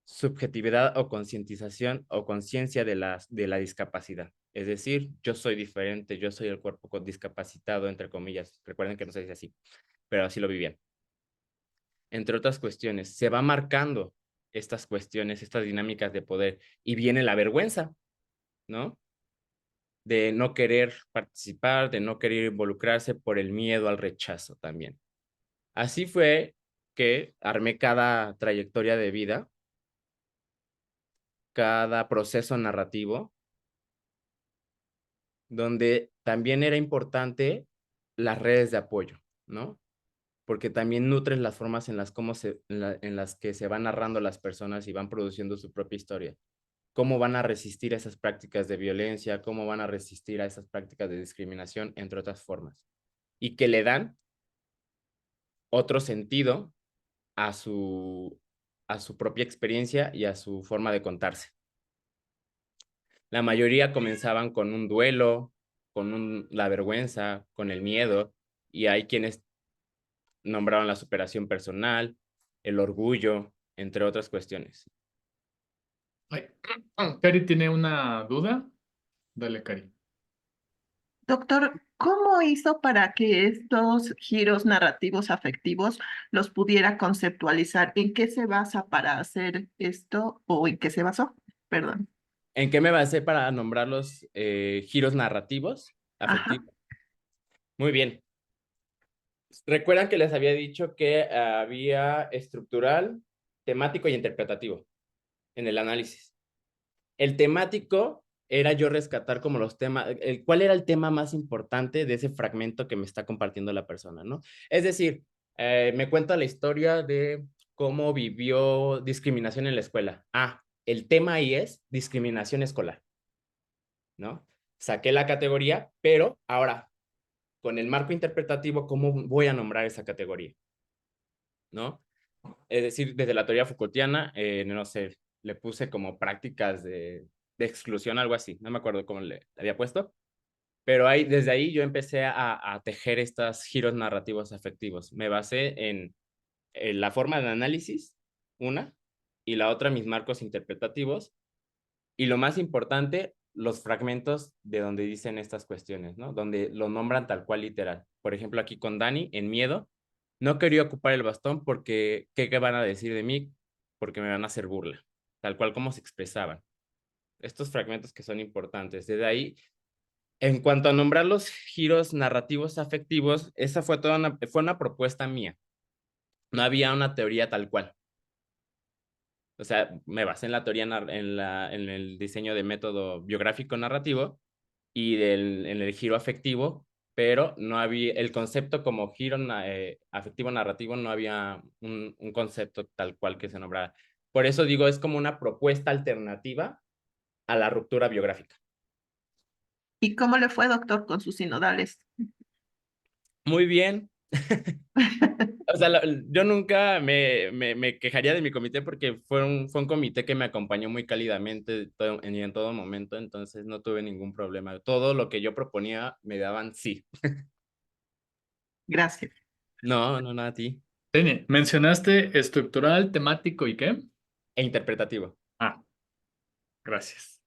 subjetividad o concientización o conciencia de la discapacidad. Es decir, yo soy diferente, yo soy el cuerpo discapacitado, entre comillas. Recuerden que no se dice así, pero así lo vivían. Entre otras cuestiones, se va marcando estas cuestiones, estas dinámicas de poder y viene la vergüenza, ¿no? de no querer participar, de no querer involucrarse por el miedo al rechazo también. Así fue que armé cada trayectoria de vida, cada proceso narrativo, donde también era importante las redes de apoyo, ¿no? Porque también nutren las formas en en las que se van narrando las personas y van produciendo su propia historia. Cómo van a resistir a esas prácticas de violencia, cómo van a resistir a esas prácticas de discriminación, entre otras formas. Y que le dan otro sentido a a su propia experiencia y a su forma de contarse. La mayoría comenzaban con un duelo, la vergüenza, con el miedo, y hay quienes nombraron la superación personal, el orgullo, entre otras cuestiones. Ay, Cari tiene una duda. Dale, Cari. Doctor, ¿cómo hizo para que estos giros narrativos afectivos los pudiera conceptualizar? ¿En qué se basa para hacer esto o en qué se basó? Perdón. ¿En qué me basé para nombrar los giros narrativos Ajá, afectivos? Muy bien. Recuerdan que les había dicho que había estructural, temático y interpretativo en el análisis. El temático era yo rescatar como los temas, cuál era el tema más importante de ese fragmento que me está compartiendo la persona, ¿no? Es decir, me cuenta la historia de cómo vivió discriminación en la escuela. Ah, el tema ahí es discriminación escolar, ¿no? Saqué la categoría, pero ahora, con el marco interpretativo, ¿cómo voy a nombrar esa categoría? ¿No? Es decir, desde la teoría Foucaultiana, no sé, le puse como prácticas de exclusión, algo así, no me acuerdo cómo le había puesto, pero desde ahí yo empecé a tejer estos giros narrativos afectivos. Me basé en la forma de análisis, una, y la otra mis marcos interpretativos, y lo más importante, los fragmentos de donde dicen estas cuestiones, ¿no? Donde lo nombran tal cual literal. Por ejemplo, aquí con Dani, en Miedo, no quería ocupar el bastón porque, ¿qué van a decir de mí? Porque me van a hacer burla, tal cual como se expresaban. Estos fragmentos que son importantes. Desde ahí, en cuanto a nombrar los giros narrativos afectivos, esa fue fue una propuesta mía. No había una teoría tal cual. O sea, me basé en la teoría, en el diseño de método biográfico narrativo y en el giro afectivo, pero no había el concepto como giro afectivo narrativo, no había un concepto tal cual que se nombrara. Por eso digo, es como una propuesta alternativa a la ruptura biográfica. ¿y cómo le fue, doctor, con sus sinodales? Muy bien. O sea, yo nunca me quejaría de mi comité porque fue un comité que me acompañó muy cálidamente en todo momento, entonces no tuve ningún problema. Todo lo que yo proponía me daban sí. Gracias. No, no, nada a ti. Mencionaste estructural, temático y qué. E interpretativo. Ah, gracias.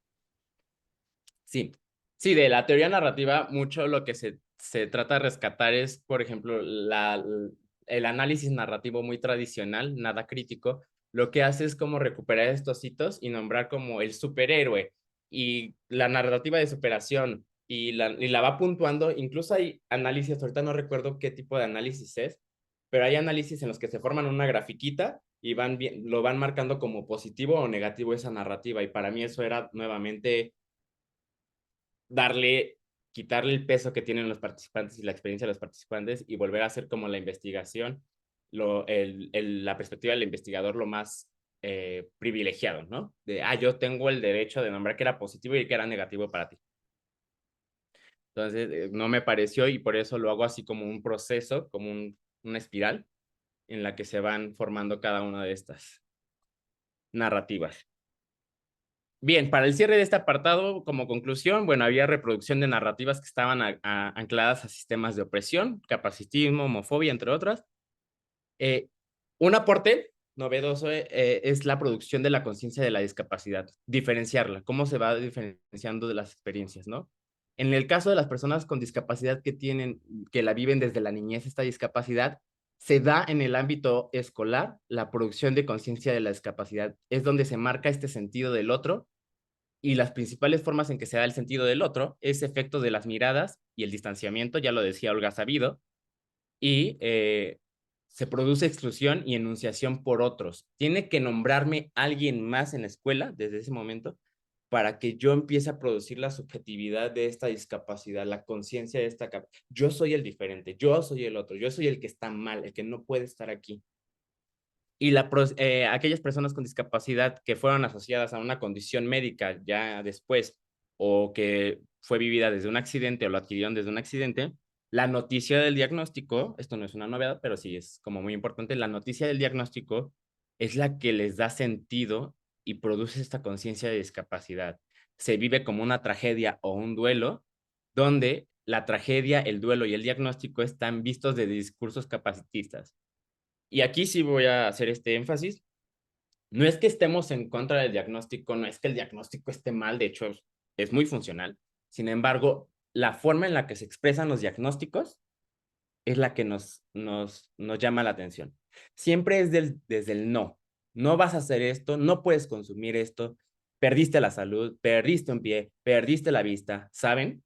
Sí, sí, de la teoría narrativa, mucho lo que se trata de rescatar es, por ejemplo, el análisis narrativo muy tradicional, nada crítico, lo que hace es como recuperar estos hitos y nombrar como el superhéroe y la narrativa de superación y la va puntuando. Incluso hay análisis, ahorita no recuerdo qué tipo de análisis es, pero hay análisis en los que se forman una grafiquita y lo van marcando como positivo o negativo esa narrativa. Y para mí eso era nuevamente quitarle el peso que tienen los participantes y la experiencia de los participantes y volver a hacer como la investigación, la perspectiva del investigador lo más privilegiado, ¿no? Yo tengo el derecho de nombrar que era positivo y que era negativo para ti. Entonces, no me pareció y por eso lo hago así como un proceso, como una espiral en la que se van formando cada una de estas narrativas. Bien, para el cierre de este apartado, como conclusión, bueno, había reproducción de narrativas que estaban ancladas a sistemas de opresión, capacitismo, homofobia, entre otras. Eh, un aporte novedoso es la producción de la conciencia de la discapacidad, diferenciarla, cómo se va diferenciando de las experiencias, ¿no? En el caso de las personas con discapacidad que la viven desde la niñez, esta discapacidad, se da en el ámbito escolar la producción de conciencia de la discapacidad. Es donde se marca este sentido del otro Y las principales formas en que se da el sentido del otro es efecto de las miradas y el distanciamiento, ya lo decía Olga Sabido, y se produce exclusión y enunciación por otros. Tiene que nombrarme alguien más en la escuela desde ese momento para que yo empiece a producir la subjetividad de esta discapacidad, la conciencia de esta capacidad. Yo soy el diferente, yo soy el otro, yo soy el que está mal, el que no puede estar aquí. Y aquellas personas con discapacidad que fueron asociadas a una condición médica ya después o que fue vivida desde un accidente o lo adquirieron desde un accidente, la noticia del diagnóstico, esto no es una novedad, pero sí es como muy importante, la noticia del diagnóstico es la que les da sentido y produce esta conciencia de discapacidad. Se vive como una tragedia o un duelo, donde la tragedia, el duelo y el diagnóstico están vistos de discursos capacitistas. Y aquí sí voy a hacer este énfasis. No es que estemos en contra del diagnóstico, no es que el diagnóstico esté mal, de hecho es muy funcional. Sin embargo, la forma en la que se expresan los diagnósticos es la que nos llama la atención. Siempre es desde el no. No vas a hacer esto, no puedes consumir esto, perdiste la salud, perdiste un pie, perdiste la vista, ¿saben?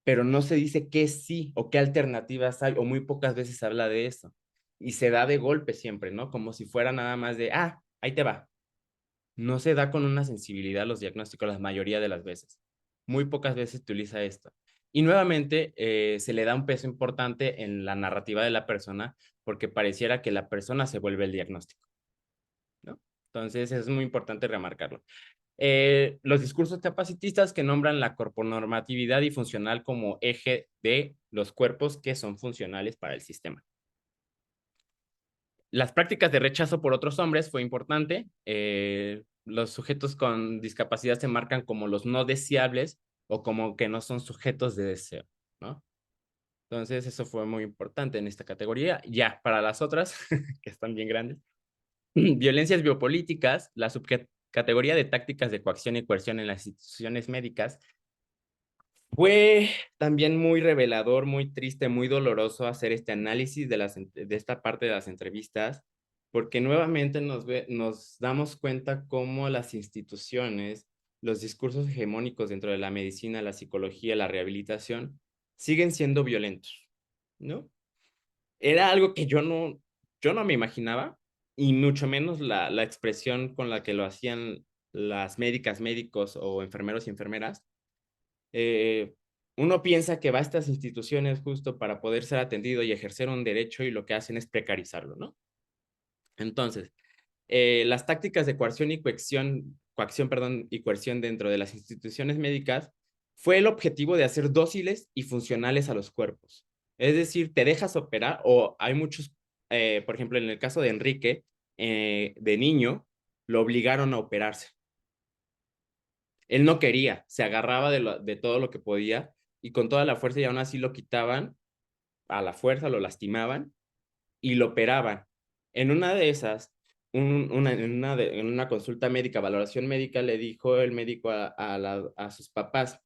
Pero no se dice qué sí o qué alternativas hay, o muy pocas veces se habla de eso. Y se da de golpe siempre, ¿no? Como si fuera nada más de, ahí te va. No se da con una sensibilidad los diagnósticos la mayoría de las veces. Muy pocas veces se utiliza esto. Y nuevamente se le da un peso importante en la narrativa de la persona porque pareciera que la persona se vuelve el diagnóstico, ¿no? Entonces es muy importante remarcarlo. Los discursos capacitistas que nombran la corponormatividad y funcional como eje de los cuerpos que son funcionales para el sistema. Las prácticas de rechazo por otros hombres fue importante. Los sujetos con discapacidad se marcan como los no deseables o como que no son sujetos de deseo, ¿no? Entonces eso fue muy importante en esta categoría. Ya, para las otras, que están bien grandes. Violencias biopolíticas, la subcategoría de tácticas de coacción y coerción en las instituciones médicas. Fue también muy revelador, muy triste, muy doloroso hacer este análisis de esta parte de las entrevistas, porque nuevamente nos damos cuenta cómo las instituciones, los discursos hegemónicos dentro de la medicina, la psicología, la rehabilitación, siguen siendo violentos, ¿no? Era algo que yo no me imaginaba, y mucho menos la expresión con la que lo hacían las médicas, médicos o enfermeros y enfermeras. eh, Uno piensa que va a estas instituciones justo para poder ser atendido y ejercer un derecho y lo que hacen es precarizarlo, ¿no? Entonces, las tácticas de coacción, perdón, y coerción dentro de las instituciones médicas fue el objetivo de hacer dóciles y funcionales a los cuerpos. Es decir, te dejas operar o hay muchos, por ejemplo, en el caso de Enrique, de niño, lo obligaron a operarse. Él no quería, se agarraba de todo lo que podía y con toda la fuerza y aún así lo quitaban a la fuerza, lo lastimaban y lo operaban. En una de esas, en una consulta médica, valoración médica, le dijo el médico a sus papás,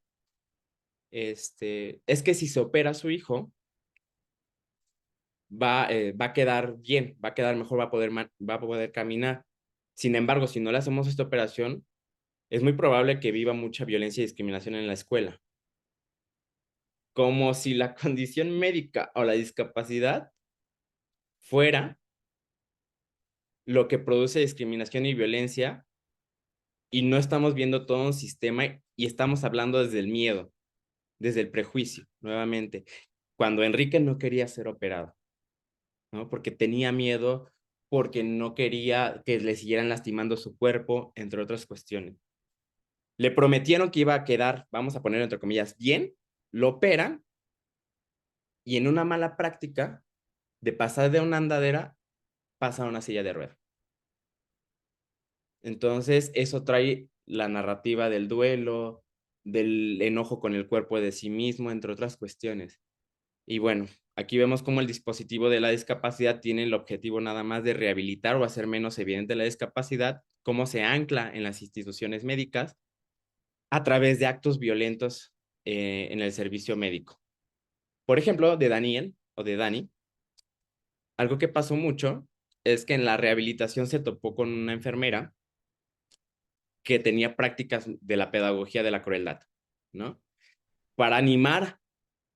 es que si se opera a su hijo, va a quedar bien, va a quedar mejor, va a poder caminar. Sin embargo, si no le hacemos esta operación, es muy probable que viva mucha violencia y discriminación en la escuela. Como si la condición médica o la discapacidad fuera lo que produce discriminación y violencia, y no estamos viendo todo un sistema y estamos hablando desde el miedo, desde el prejuicio, nuevamente, cuando Enrique no quería ser operado, ¿no? Porque tenía miedo, porque no quería que le siguieran lastimando su cuerpo, entre otras cuestiones. Le prometieron que iba a quedar, vamos a poner entre comillas, bien, lo operan y en una mala práctica de pasar de una andadera pasa a una silla de ruedas. Entonces, eso trae la narrativa del duelo, del enojo con el cuerpo de sí mismo, entre otras cuestiones. Y bueno, aquí vemos cómo el dispositivo de la discapacidad tiene el objetivo nada más de rehabilitar o hacer menos evidente la discapacidad, cómo se ancla en las instituciones médicas a través de actos violentos en el servicio médico. Por ejemplo, de Daniel o de Dani, algo que pasó mucho es que en la rehabilitación se topó con una enfermera que tenía prácticas de la pedagogía de la crueldad, ¿no? Para animar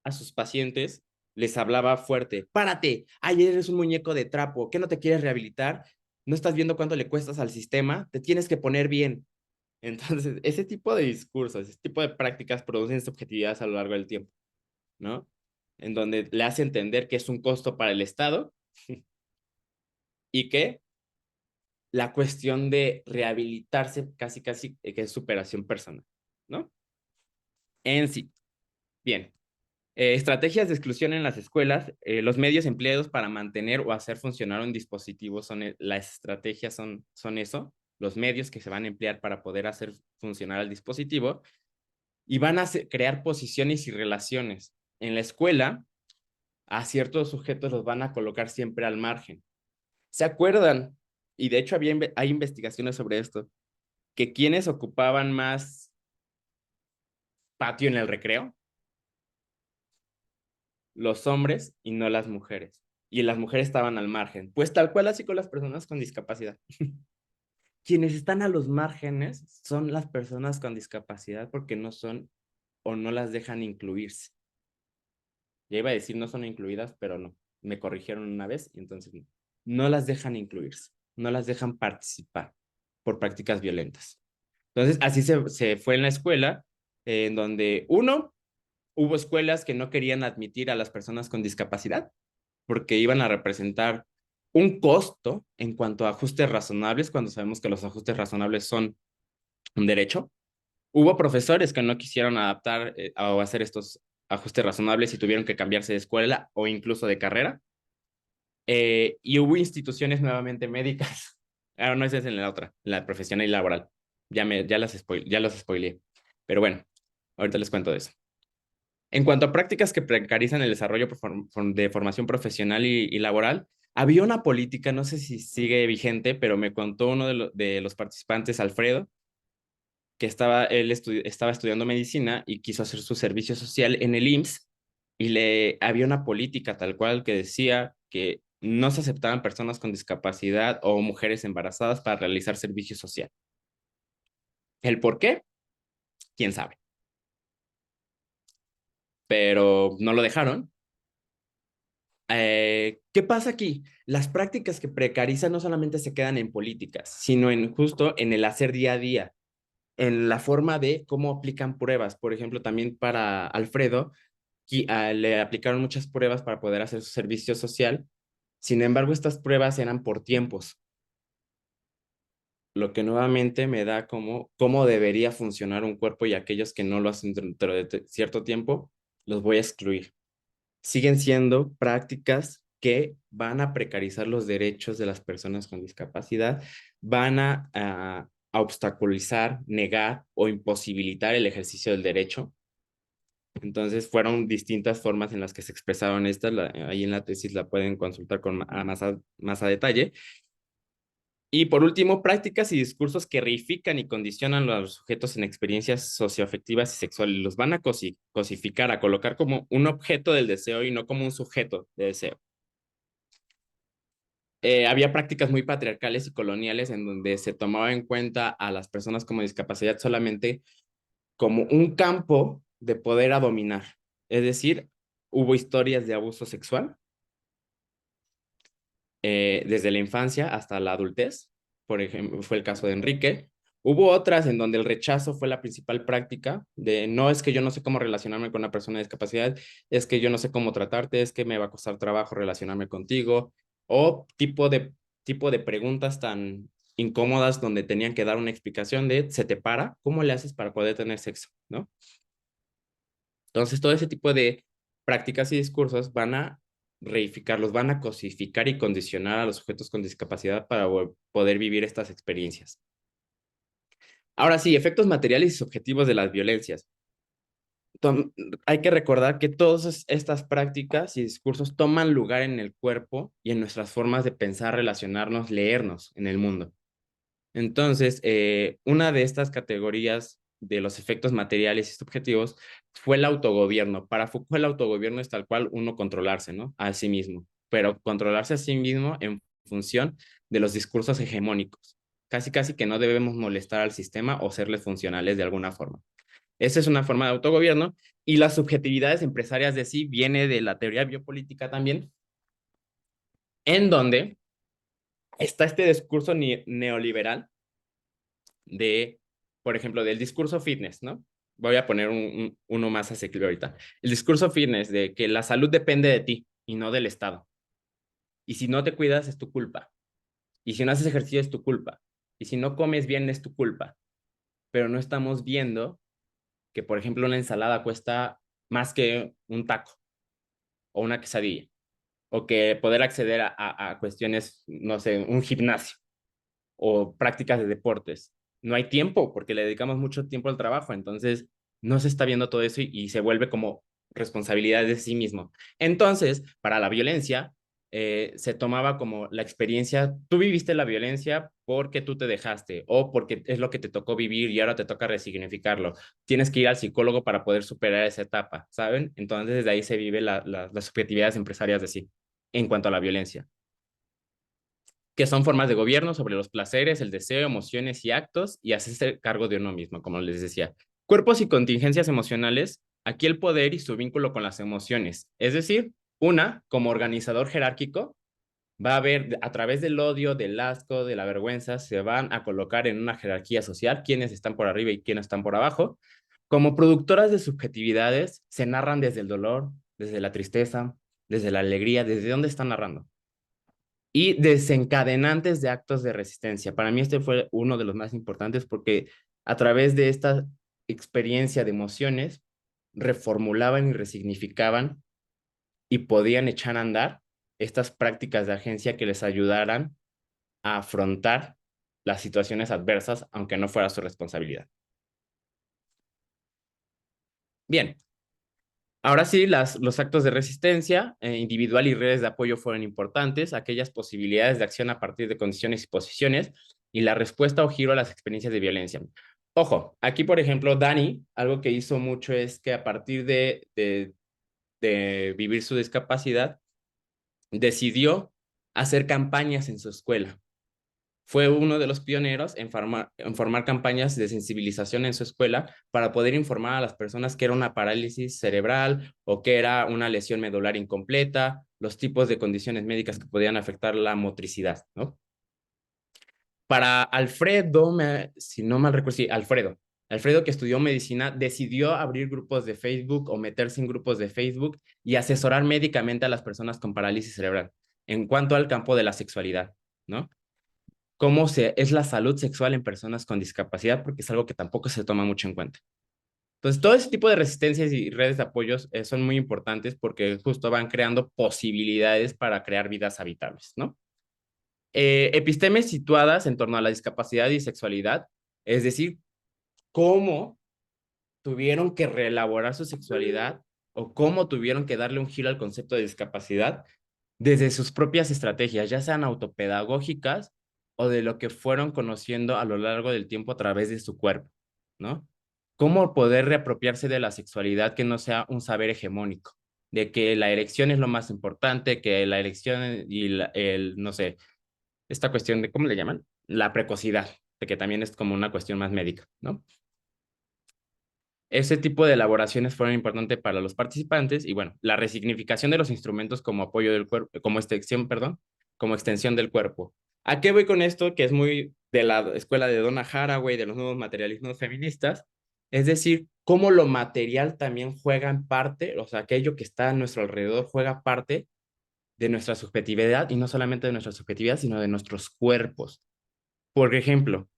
a sus pacientes, les hablaba fuerte: párate, ayer eres un muñeco de trapo, ¿qué no te quieres rehabilitar? ¿No estás viendo cuánto le cuestas al sistema? Te tienes que poner bien. Entonces, ese tipo de discursos, ese tipo de prácticas producen subjetividades a lo largo del tiempo, ¿no? En donde le hace entender que es un costo para el Estado y que la cuestión de rehabilitarse casi, que es superación personal, ¿no? En sí. Bien. Estrategias de exclusión en las escuelas. Los medios empleados para mantener o hacer funcionar un dispositivo las estrategias son eso, los medios que se van a emplear para poder hacer funcionar el dispositivo, y van a crear posiciones y relaciones. En la escuela, a ciertos sujetos los van a colocar siempre al margen. ¿Se acuerdan? Y de hecho hay investigaciones sobre esto, que quienes ocupaban más patio en el recreo, los hombres y no las mujeres. Y las mujeres estaban al margen. Pues tal cual así con las personas con discapacidad. Quienes están a los márgenes son las personas con discapacidad porque no son o no las dejan incluirse. Ya iba a decir no son incluidas, pero no. Me corrigieron una vez y entonces no. No las dejan incluirse, no las dejan participar por prácticas violentas. Entonces, así se fue en la escuela, en donde hubo escuelas que no querían admitir a las personas con discapacidad porque iban a representar un costo en cuanto a ajustes razonables, cuando sabemos que los ajustes razonables son un derecho. Hubo profesores que no quisieron adaptar o hacer estos ajustes razonables y tuvieron que cambiarse de escuela o incluso de carrera. Y hubo instituciones nuevamente médicas. Ahora no, esa es en la otra, en la profesional y laboral. Ya los spoileé. Pero bueno, ahorita les cuento de eso. En cuanto a prácticas que precarizan el desarrollo de formación profesional y laboral, había una política, no sé si sigue vigente, pero me contó uno de los participantes, Alfredo, que estaba estudiando medicina y quiso hacer su servicio social en el IMSS, y había una política tal cual que decía que no se aceptaban personas con discapacidad o mujeres embarazadas para realizar servicio social. ¿El por qué? ¿Quién sabe? Pero no lo dejaron. ¿Qué pasa aquí? Las prácticas que precarizan no solamente se quedan en políticas, sino justo en el hacer día a día, en la forma de cómo aplican pruebas. Por ejemplo, también para Alfredo, le aplicaron muchas pruebas para poder hacer su servicio social. Sin embargo, estas pruebas eran por tiempos, lo que nuevamente me da como cómo debería funcionar un cuerpo, y aquellos que no lo hacen dentro de cierto tiempo, los voy a excluir. Siguen siendo prácticas que van a precarizar los derechos de las personas con discapacidad, van a obstaculizar, negar o imposibilitar el ejercicio del derecho. Entonces fueron distintas formas en las que se expresaron estas, ahí en la tesis la pueden consultar más a detalle. Y por último, prácticas y discursos que reifican y condicionan a los sujetos en experiencias socioafectivas y sexuales. Los van a cosificar, a colocar como un objeto del deseo y no como un sujeto de deseo. Había prácticas muy patriarcales y coloniales en donde se tomaba en cuenta a las personas con discapacidad solamente como un campo de poder a dominar. Es decir, hubo historias de abuso sexual desde la infancia hasta la adultez. Por ejemplo, fue el caso de Enrique. Hubo otras en donde el rechazo fue la principal práctica, de no es que yo no sé cómo relacionarme con una persona de discapacidad, es que yo no sé cómo tratarte, es que me va a costar trabajo relacionarme contigo, o tipo de preguntas tan incómodas donde tenían que dar una explicación de se te para, ¿cómo le haces para poder tener sexo? ¿No? Entonces, todo ese tipo de prácticas y discursos van a reificarlos, van a cosificar y condicionar a los sujetos con discapacidad para poder vivir estas experiencias. Ahora sí, efectos materiales y subjetivos de las violencias. Hay que recordar que todas estas prácticas y discursos toman lugar en el cuerpo y en nuestras formas de pensar, relacionarnos, leernos en el mundo. Entonces, una de estas categorías de los efectos materiales y subjetivos fue el autogobierno. Para Foucault, el autogobierno es tal cual uno controlarse, ¿no? A sí mismo, pero controlarse a sí mismo en función de los discursos hegemónicos. Casi, casi que no debemos molestar al sistema o serles funcionales de alguna forma. Esa es una forma de autogobierno y las subjetividades empresarias de sí viene de la teoría biopolítica también, en donde está este discurso neoliberal de, por ejemplo, del discurso fitness, ¿no? Voy a poner uno más asequible ahorita. El discurso fitness de que la salud depende de ti y no del Estado. Y si no te cuidas es tu culpa. Y si no haces ejercicio es tu culpa. Y si no comes bien es tu culpa. Pero no estamos viendo que, por ejemplo, una ensalada cuesta más que un taco o una quesadilla. O que poder acceder a cuestiones, no sé, un gimnasio o prácticas de deportes. No hay tiempo porque le dedicamos mucho tiempo al trabajo, entonces no se está viendo todo eso y se vuelve como responsabilidad de sí mismo. Entonces, para la violencia, se tomaba como la experiencia, tú viviste la violencia porque tú te dejaste o porque es lo que te tocó vivir y ahora te toca resignificarlo. Tienes que ir al psicólogo para poder superar esa etapa, ¿saben? Entonces, desde ahí se vive las subjetividades empresarias de sí en cuanto a la violencia, que son formas de gobierno sobre los placeres, el deseo, emociones y actos, y hacerse cargo de uno mismo, como les decía. Cuerpos y contingencias emocionales, aquí el poder y su vínculo con las emociones. Es decir, una, como organizador jerárquico, va a ver a través del odio, del asco, de la vergüenza, se van a colocar en una jerarquía social, quiénes están por arriba y quiénes están por abajo. Como productoras de subjetividades, se narran desde el dolor, desde la tristeza, desde la alegría, desde dónde están narrando y desencadenantes de actos de resistencia. Para mí este fue uno de los más importantes porque a través de esta experiencia de emociones reformulaban y resignificaban y podían echar a andar estas prácticas de agencia que les ayudaran a afrontar las situaciones adversas, aunque no fuera su responsabilidad. Bien, ahora sí, los actos de resistencia individual y redes de apoyo fueron importantes, aquellas posibilidades de acción a partir de condiciones y posiciones, y la respuesta o giro a las experiencias de violencia. Ojo, aquí por ejemplo, Dani, algo que hizo mucho es que a partir de vivir su discapacidad, decidió hacer campañas en su escuela. Fue uno de los pioneros en formar campañas de sensibilización en su escuela para poder informar a las personas que era una parálisis cerebral o que era una lesión medular incompleta, los tipos de condiciones médicas que podían afectar la motricidad, ¿no? Para Alfredo, si no mal recuerdo, sí, Alfredo que estudió medicina, decidió abrir grupos de Facebook o meterse en grupos de Facebook y asesorar médicamente a las personas con parálisis cerebral en cuanto al campo de la sexualidad, ¿no? Es la salud sexual en personas con discapacidad, porque es algo que tampoco se toma mucho en cuenta. Entonces, todo ese tipo de resistencias y redes de apoyos son muy importantes porque justo van creando posibilidades para crear vidas habitables, ¿no? Epistemes situadas en torno a la discapacidad y sexualidad, es decir, cómo tuvieron que reelaborar su sexualidad o cómo tuvieron que darle un giro al concepto de discapacidad desde sus propias estrategias, ya sean autopedagógicas o de lo que fueron conociendo a lo largo del tiempo a través de su cuerpo, ¿no? Cómo poder reapropiarse de la sexualidad que no sea un saber hegemónico, de que la erección es lo más importante, que la erección y no sé, esta cuestión de, ¿cómo le llaman? La precocidad, de que también es como una cuestión más médica, ¿no? Ese tipo de elaboraciones fueron importantes para los participantes y bueno, la resignificación de los instrumentos como apoyo del cuerpo, como extensión, perdón, como extensión del cuerpo. ¿A qué voy con esto? Que es muy de la escuela de Donna Haraway, de los nuevos materialismos feministas, es decir, cómo lo material también juega en parte, o sea, aquello que está a nuestro alrededor juega parte de nuestra subjetividad y no solamente de nuestra subjetividad, sino de nuestros cuerpos. Por ejemplo,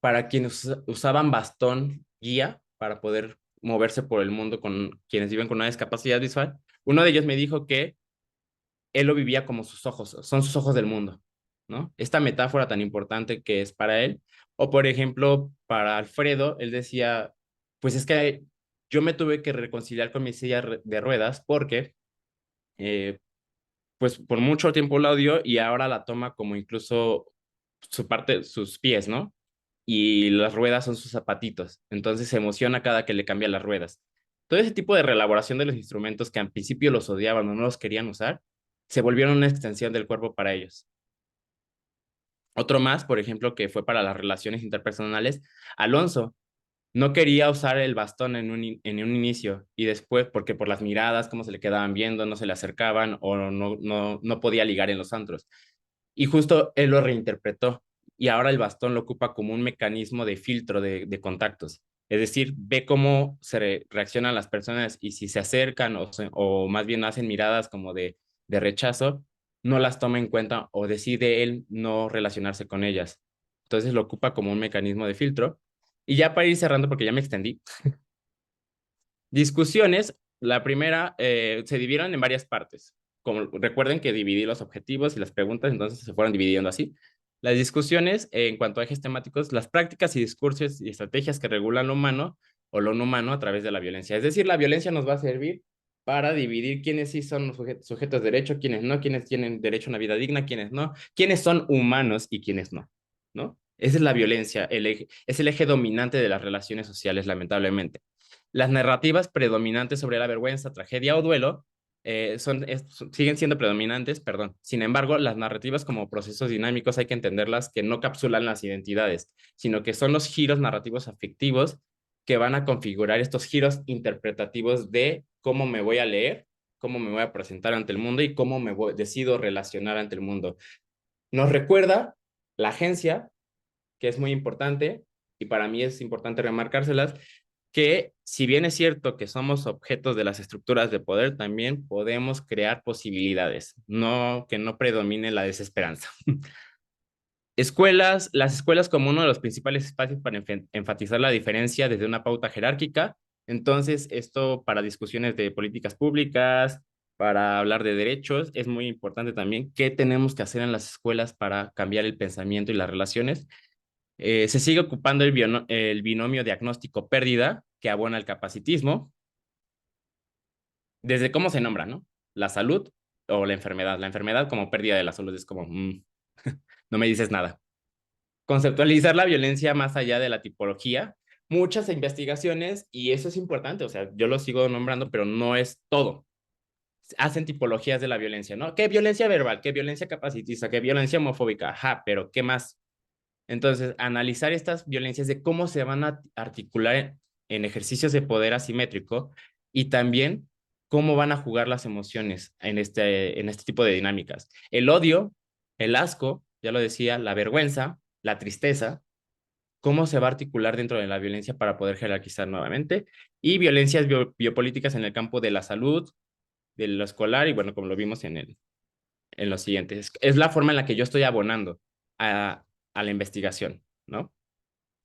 para quienes usaban bastón guía para poder moverse por el mundo con quienes viven con una discapacidad visual, uno de ellos me dijo que él lo vivía como sus ojos, son sus ojos del mundo, ¿no? Esta metáfora tan importante que es para él. O por ejemplo, para Alfredo, él decía, pues es que yo me tuve que reconciliar con mi silla de ruedas porque, pues por mucho tiempo la odió y ahora la toma como incluso su parte, sus pies, ¿no? Y las ruedas son sus zapatitos. Entonces se emociona cada que le cambia las ruedas. Todo ese tipo de reelaboración de los instrumentos que al principio los odiaban o no los querían usar, se volvieron una extensión del cuerpo para ellos. Otro más, por ejemplo, que fue para las relaciones interpersonales, Alonso no quería usar el bastón en un inicio y después, porque por las miradas, cómo se le quedaban viendo, no se le acercaban o no podía ligar en los antros. Y justo él lo reinterpretó y ahora el bastón lo ocupa como un mecanismo de filtro de contactos. Es decir, ve cómo reaccionan las personas y si se acercan o más bien hacen miradas como de rechazo, no las toma en cuenta o decide él no relacionarse con ellas. Entonces lo ocupa como un mecanismo de filtro. Y ya para ir cerrando, porque ya me extendí, discusiones, la primera se dividieron en varias partes. Como recuerden que dividí los objetivos y las preguntas, entonces se fueron dividiendo así. Las discusiones en cuanto a ejes temáticos, las prácticas y discursos y estrategias que regulan lo humano o lo no humano a través de la violencia. Es decir, la violencia nos va a servir para dividir quiénes sí son sujetos de derecho, quiénes no, quiénes tienen derecho a una vida digna, quiénes no, quiénes son humanos y quiénes no, ¿no? Esa es la violencia, es el eje dominante de las relaciones sociales, lamentablemente. Las narrativas predominantes sobre la vergüenza, tragedia o duelo siguen siendo predominantes, perdón. Sin embargo, las narrativas como procesos dinámicos hay que entenderlas que no capsulan las identidades, sino que son los giros narrativos afectivos que van a configurar estos giros interpretativos de cómo me voy a leer, cómo me voy a presentar ante el mundo y cómo decido relacionar ante el mundo. Nos recuerda la agencia, que es muy importante, y para mí es importante remarcárselas, que si bien es cierto que somos objetos de las estructuras de poder, también podemos crear posibilidades, no que no predomine la desesperanza. Las escuelas como uno de los principales espacios para enfatizar la diferencia desde una pauta jerárquica. Entonces, esto para discusiones de políticas públicas, para hablar de derechos, es muy importante también qué tenemos que hacer en las escuelas para cambiar el pensamiento y las relaciones. Se sigue ocupando el binomio diagnóstico-pérdida que abona el capacitismo, desde cómo se nombra, ¿no? La salud o la enfermedad. La enfermedad como pérdida de la salud es como, no me dices nada. Conceptualizar la violencia más allá de la tipología. Muchas investigaciones, y eso es importante, o sea, yo lo sigo nombrando, pero no es todo. Hacen tipologías de la violencia, ¿no? ¿Qué violencia verbal? ¿Qué violencia capacitista? ¿Qué violencia homofóbica? Ajá, pero ¿qué más? Entonces, analizar estas violencias de cómo se van a articular en ejercicios de poder asimétrico y también cómo van a jugar las emociones en este tipo de dinámicas. El odio, el asco, ya lo decía, la vergüenza, la tristeza, cómo se va a articular dentro de la violencia para poder jerarquizar nuevamente, y violencias biopolíticas en el campo de la salud, de lo escolar, y bueno, como lo vimos en lo siguiente. Es la forma en la que yo estoy abonando a la investigación, ¿no?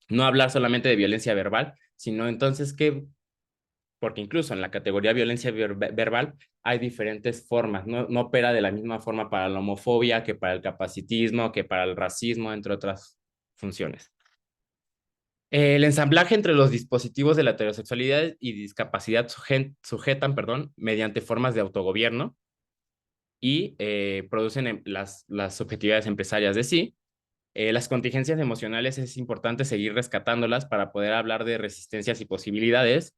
No hablar solamente de violencia verbal, sino entonces qué, porque incluso en la categoría violencia verbal hay diferentes formas, no opera de la misma forma para la homofobia que para el capacitismo, que para el racismo, entre otras funciones. El ensamblaje entre los dispositivos de la heterosexualidad y discapacidad sujetan, perdón, mediante formas de autogobierno y producen las subjetividades empresarias de sí. Las contingencias emocionales es importante seguir rescatándolas para poder hablar de resistencias y posibilidades.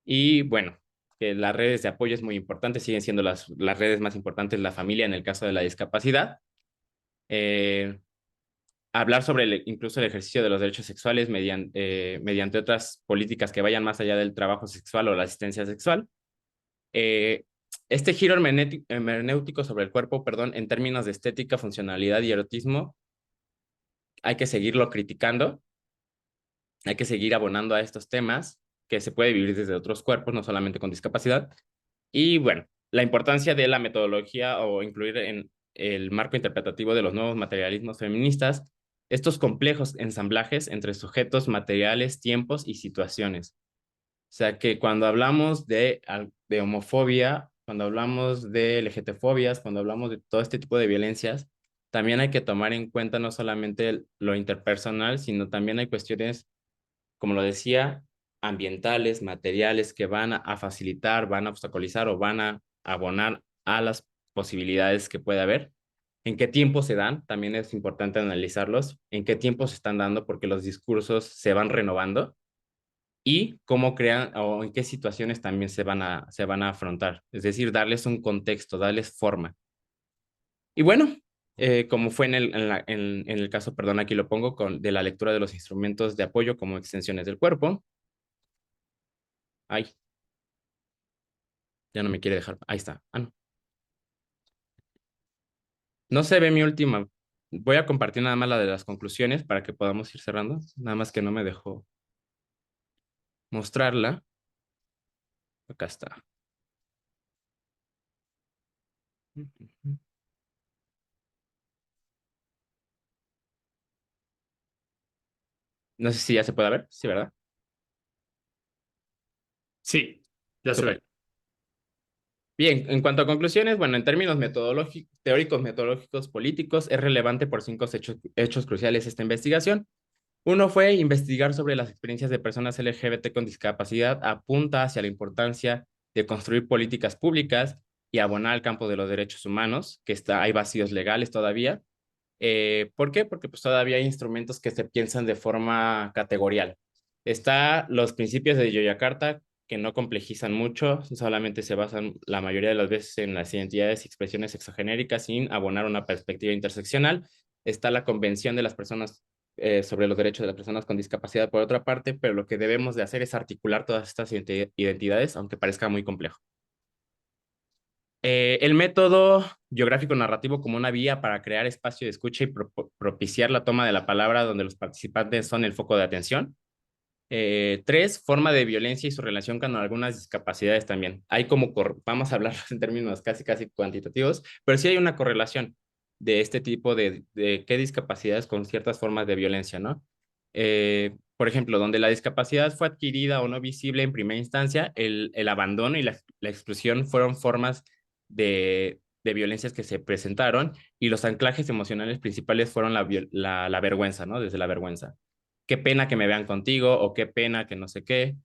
Y bueno, que las redes de apoyo es muy importante, siguen siendo las redes más importantes, la familia en el caso de la discapacidad. Eh, Hablar sobre incluso el ejercicio de los derechos sexuales mediante otras políticas que vayan más allá del trabajo sexual o la asistencia sexual. Eh, este giro hermenéutico sobre el cuerpo, perdón, en términos de estética, funcionalidad y erotismo, hay que seguirlo criticando, hay que seguir abonando a estos temas que se puede vivir desde otros cuerpos, no solamente con discapacidad. Y bueno, la importancia de la metodología o incluir en el marco interpretativo de los nuevos materialismos feministas estos complejos ensamblajes entre sujetos, materiales, tiempos y situaciones. O sea que cuando hablamos de homofobia, cuando hablamos de LGTfobias, cuando hablamos de todo este tipo de violencias, también hay que tomar en cuenta no solamente lo interpersonal, sino también hay cuestiones, como lo decía, ambientales, materiales que van a facilitar, van a obstaculizar o van a abonar a las posibilidades que puede haber. ¿En qué tiempo se dan? También es importante analizarlos. ¿En qué tiempo se están dando? Porque los discursos se van renovando y cómo crean o en qué situaciones también se van a afrontar. Es decir, darles un contexto, darles forma. Y bueno, como fue en el caso, perdón, aquí lo pongo, de la lectura de los instrumentos de apoyo como extensiones del cuerpo. Ay, ya no me quiere dejar. Ahí está. Ah, no. No se ve mi última. Voy a compartir nada más la de las conclusiones para que podamos ir cerrando. Nada más que no me dejó mostrarla. Acá está. No sé si ya se puede ver. Sí, ¿verdad? Sí, ya se Súper. ve. Bien, en cuanto a conclusiones, bueno, en términos teóricos, metodológicos, políticos, es relevante por cinco hechos cruciales esta investigación. Uno fue investigar sobre las experiencias de personas LGBT con discapacidad, apunta hacia la importancia de construir políticas públicas y abonar al campo de los derechos humanos, hay vacíos legales todavía. ¿Por qué? Porque pues todavía hay instrumentos que se piensan de forma categorial. Está los principios de Yogyakarta, que no complejizan mucho, solamente se basan la mayoría de las veces en las identidades y expresiones exogenéricas sin abonar una perspectiva interseccional. Está la Convención de las Personas sobre los Derechos de las Personas con Discapacidad por otra parte, pero lo que debemos de hacer es articular todas estas identidades, aunque parezca muy complejo. El método biográfico narrativo como una vía para crear espacio de escucha y propiciar la toma de la palabra donde los participantes son el foco de atención. Tres, forma de violencia y su relación con algunas discapacidades también. Hay como, vamos a hablar en términos casi cuantitativos, pero sí hay una correlación de este tipo de qué discapacidades con ciertas formas de violencia, ¿no? Por ejemplo, donde la discapacidad fue adquirida o no visible en primera instancia, el abandono y la exclusión fueron formas de violencias que se presentaron y los anclajes emocionales principales fueron la vergüenza, ¿no? Desde la vergüenza. Qué pena que me vean contigo o qué pena que no sé qué,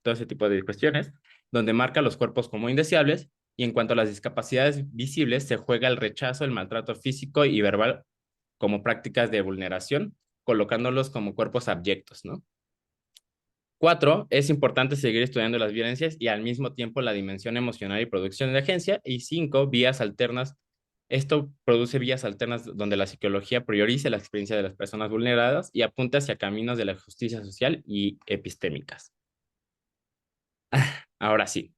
todo ese tipo de cuestiones, donde marca los cuerpos como indeseables y en cuanto a las discapacidades visibles se juega el rechazo, el maltrato físico y verbal como prácticas de vulneración, colocándolos como cuerpos abyectos, ¿no? Cuatro, es importante seguir estudiando las violencias y al mismo tiempo la dimensión emocional y producción de agencia. Y cinco, vías alternas. Esto produce vías alternas donde la psicología priorice la experiencia de las personas vulneradas y apunta hacia caminos de la justicia social y epistémicas. Ahora sí,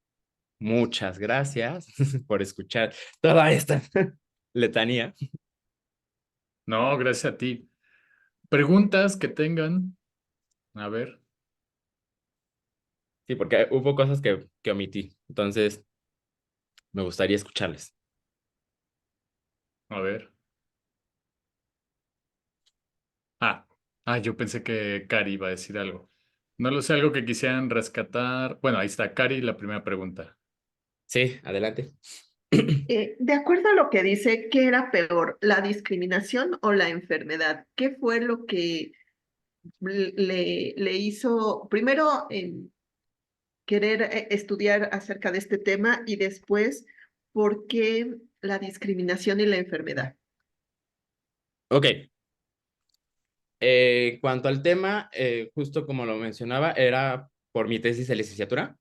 muchas gracias por escuchar toda esta letanía. No, gracias a ti. Preguntas que tengan. A ver, Sí, porque hubo cosas que omití, entonces me gustaría escucharles. a ver. Ah, yo pensé que Cari iba a decir algo. No lo sé, algo que quisieran rescatar. Bueno, ahí está, Cari, la primera pregunta. Sí, adelante. De acuerdo a lo que dice, ¿qué era peor, la discriminación o la enfermedad? ¿Qué fue lo que le hizo, primero, querer estudiar acerca de este tema y después, por qué la discriminación y la enfermedad? Ok, en cuanto al tema, justo como lo mencionaba, era por mi tesis de licenciatura.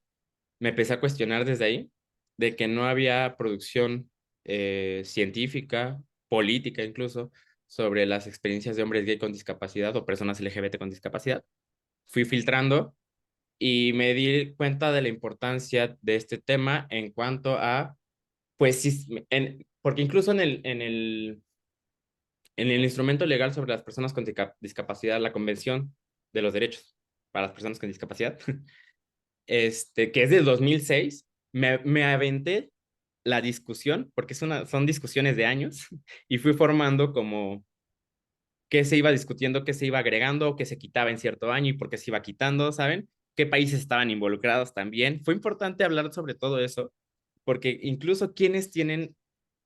Me empecé a cuestionar desde ahí de que no había producción científica, política incluso, sobre las experiencias de hombres gay con discapacidad o personas LGBT con discapacidad. Fui filtrando y me di cuenta de la importancia de este tema en cuanto a, pues, porque incluso en el instrumento legal sobre las personas con discapacidad, la Convención de los Derechos para las Personas con Discapacidad, que es del 2006, me aventé la discusión, porque son discusiones de años, y fui formando como qué se iba discutiendo, qué se iba agregando, qué se quitaba en cierto año y por qué se iba quitando, ¿saben? ¿Qué países estaban involucrados también? Fue importante hablar sobre todo eso, porque incluso quienes tienen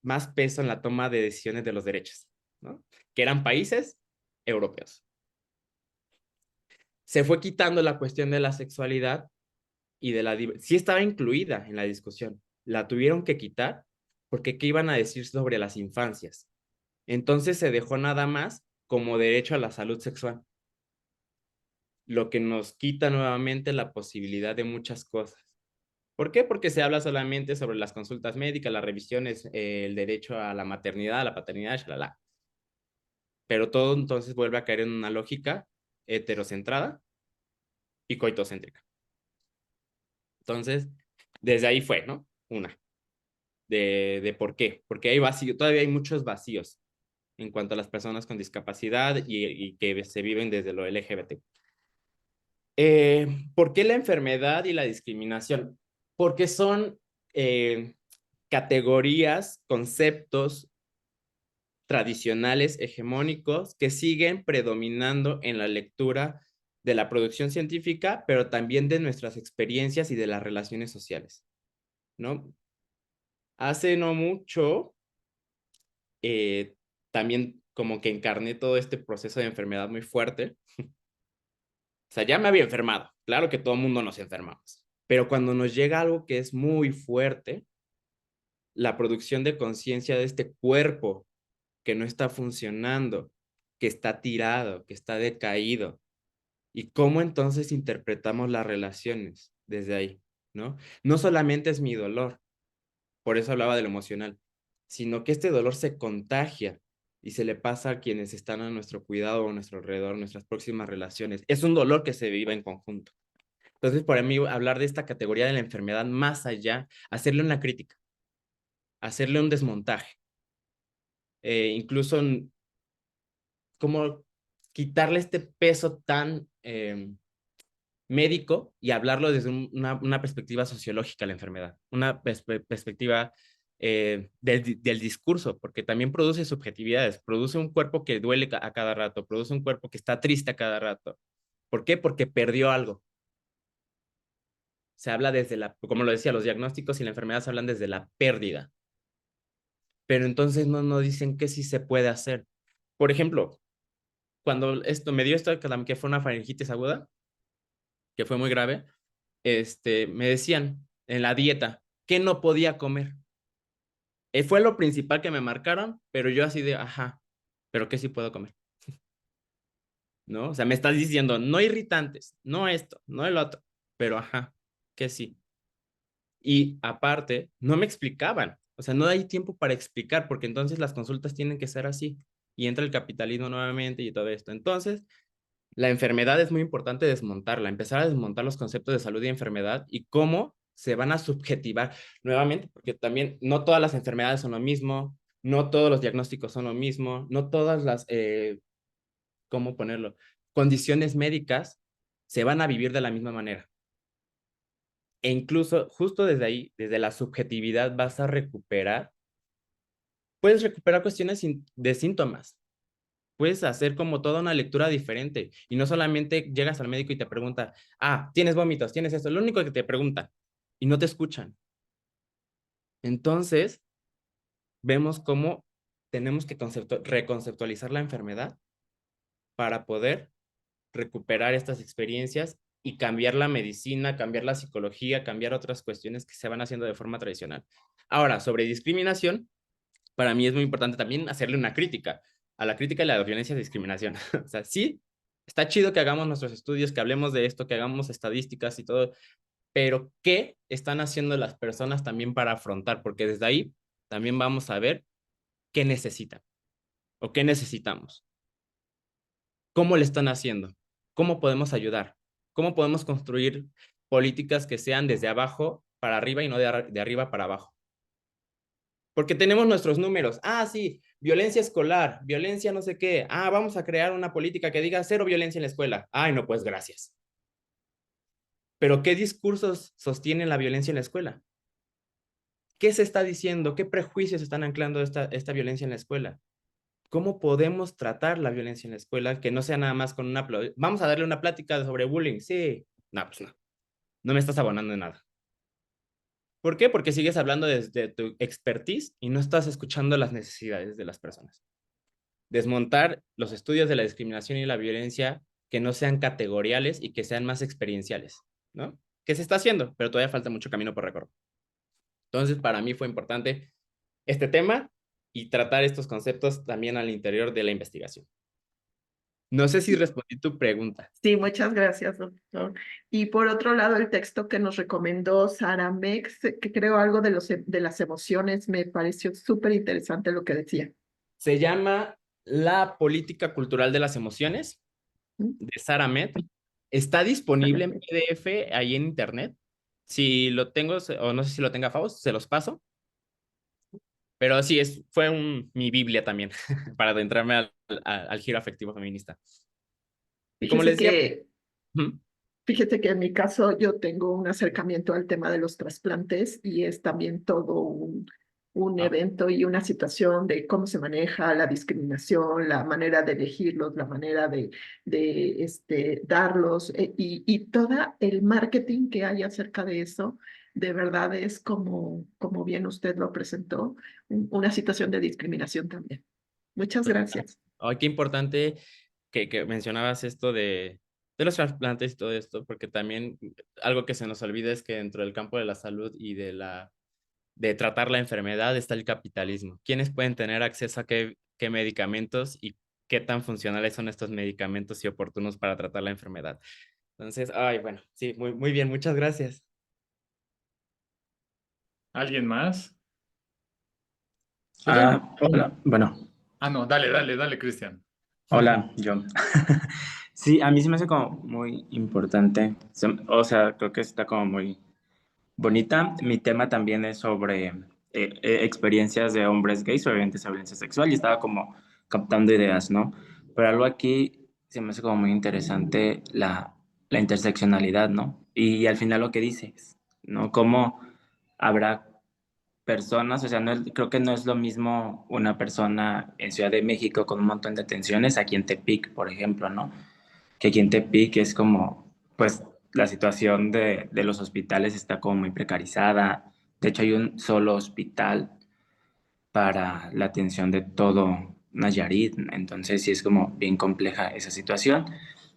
más peso en la toma de decisiones de los derechos, ¿no? Que eran países europeos. Se fue quitando la cuestión de la sexualidad y sí estaba incluida en la discusión. La tuvieron que quitar porque ¿qué iban a decir sobre las infancias? Entonces se dejó nada más como derecho a la salud sexual, lo que nos quita nuevamente la posibilidad de muchas cosas. ¿Por qué? Porque se habla solamente sobre las consultas médicas, las revisiones, el derecho a la maternidad, a la paternidad, shalala. pero todo entonces vuelve a caer en una lógica heterocentrada y coitocéntrica. Entonces, desde ahí fue, ¿no? Una, de por qué. Porque hay vacío, todavía hay muchos vacíos en cuanto a las personas con discapacidad y que se viven desde lo LGBT. ¿Por qué la enfermedad y la discriminación? Porque son categorías, conceptos tradicionales, hegemónicos, que siguen predominando en la lectura de la producción científica, pero también de nuestras experiencias y de las relaciones sociales, ¿no? Hace no mucho, también como que encarné todo este proceso de enfermedad muy fuerte. O sea, ya me había enfermado. Claro que todo el mundo nos enfermamos. Pero cuando nos llega algo que es muy fuerte, la producción de conciencia de este cuerpo que no está funcionando, que está tirado, que está decaído, y cómo entonces interpretamos las relaciones desde ahí, ¿no? No solamente es mi dolor, por eso hablaba de lo emocional, sino que este dolor se contagia y se le pasa a quienes están a nuestro cuidado o a nuestro alrededor, nuestras próximas relaciones. Es un dolor que se vive en conjunto. Entonces, para mí, hablar de esta categoría de la enfermedad más allá, hacerle una crítica, hacerle un desmontaje, incluso como quitarle este peso tan médico y hablarlo desde una perspectiva sociológica de la enfermedad, una perspectiva del discurso, porque también produce subjetividades, produce un cuerpo que duele a cada rato, produce un cuerpo que está triste a cada rato. ¿Por qué? Porque perdió algo. Se habla desde como lo decía, los diagnósticos y la enfermedad se hablan desde la pérdida. Pero entonces no dicen qué sí se puede hacer. Por ejemplo, cuando me dio esto que fue una faringitis aguda, que fue muy grave, me decían en la dieta que no podía comer. Fue lo principal que me marcaron, pero yo así de, ajá, pero ¿qué sí puedo comer? ¿No? O sea, me estás diciendo, no irritantes, no esto, no el otro, pero ajá, que sí. Y aparte, no me explicaban. O sea, no hay tiempo para explicar, porque entonces las consultas tienen que ser así. Y entra el capitalismo nuevamente y todo esto. Entonces, la enfermedad es muy importante desmontarla, empezar a desmontar los conceptos de salud y enfermedad y cómo se van a subjetivar nuevamente, porque también no todas las enfermedades son lo mismo, no todos los diagnósticos son lo mismo, no todas las, ¿cómo ponerlo? Condiciones médicas se van a vivir de la misma manera. E incluso justo desde ahí, desde la subjetividad, puedes recuperar cuestiones de síntomas. Puedes hacer como toda una lectura diferente y no solamente llegas al médico y te pregunta, tienes vómitos, tienes esto, lo único que te preguntan y no te escuchan. Entonces, vemos cómo tenemos que reconceptualizar la enfermedad para poder recuperar estas experiencias y cambiar la medicina, cambiar la psicología, cambiar otras cuestiones que se van haciendo de forma tradicional. Ahora, sobre discriminación, para mí es muy importante también hacerle una crítica a la crítica y la violencia y discriminación. O sea, sí, está chido que hagamos nuestros estudios, que hablemos de esto, que hagamos estadísticas y todo, pero ¿qué están haciendo las personas también para afrontar? Porque desde ahí también vamos a ver qué necesitan o qué necesitamos. ¿Cómo le están haciendo? ¿Cómo podemos ayudar? ¿Cómo podemos construir políticas que sean desde abajo para arriba y no de arriba para abajo? Porque tenemos nuestros números. Sí, violencia escolar, violencia no sé qué. Vamos a crear una política que diga cero violencia en la escuela. Ay, no, pues gracias. Pero ¿qué discursos sostienen la violencia en la escuela? ¿Qué se está diciendo? ¿Qué prejuicios están anclando esta violencia en la escuela? ¿Cómo podemos tratar la violencia en la escuela que no sea nada más con vamos a darle una plática sobre bullying? Sí. No, pues no. No me estás abonando en nada. ¿Por qué? Porque sigues hablando desde tu expertise y no estás escuchando las necesidades de las personas. Desmontar los estudios de la discriminación y la violencia que no sean categoriales y que sean más experienciales, ¿no? ¿Qué se está haciendo? Pero todavía falta mucho camino por recorrer. Entonces, para mí fue importante este tema y tratar estos conceptos también al interior de la investigación. No sé si respondí tu pregunta. Sí, muchas gracias, doctor. Y por otro lado, el texto que nos recomendó Sara Mex, que creo algo de las emociones, me pareció súper interesante lo que decía. Se llama La política cultural de las emociones ¿Mm? de Sara Met. Está disponible en PDF ahí en internet. Si lo tengo, o no sé si lo tenga Faust, se los paso. Pero sí, fue mi Biblia también para adentrarme al giro afectivo feminista. Y como Fíjese les decía, que ujú, Fíjate que en mi caso yo tengo un acercamiento al tema de los trasplantes y es también todo un ah, evento y una situación de cómo se maneja la discriminación, la manera de elegirlos, la manera de darlos y todo el marketing que hay acerca de eso, de verdad es como bien usted lo presentó, una situación de discriminación también. Muchas gracias. ay, qué importante que mencionabas esto de los trasplantes y todo esto, porque también algo que se nos olvida es que dentro del campo de la salud y de tratar la enfermedad está el capitalismo. ¿Quiénes pueden tener acceso a qué medicamentos y qué tan funcionales son estos medicamentos y oportunos para tratar la enfermedad? Entonces, ay, bueno, sí, muy, muy bien, muchas gracias. ¿Alguien más? ¿Quieren? Hola, bueno, Ah, no, dale, dale, dale, Cristian. hola, yo. Sí, a mí se me hace como muy importante, o sea, creo que está como muy bonita. Mi tema también es sobre experiencias de hombres gays sobrevivientes a violencia sexual y estaba como captando ideas, ¿no? Pero algo aquí se me hace como muy interesante la interseccionalidad, ¿no? Y al final lo que dices, ¿no? Cómo habrá personas, o sea, creo que no es lo mismo una persona en Ciudad de México con un montón de atenciones aquí en Tepic, por ejemplo, ¿no? Que aquí en Tepic es como, pues, la situación de los hospitales está como muy precarizada. De hecho, hay un solo hospital para la atención de todo Nayarit, entonces sí es como bien compleja esa situación.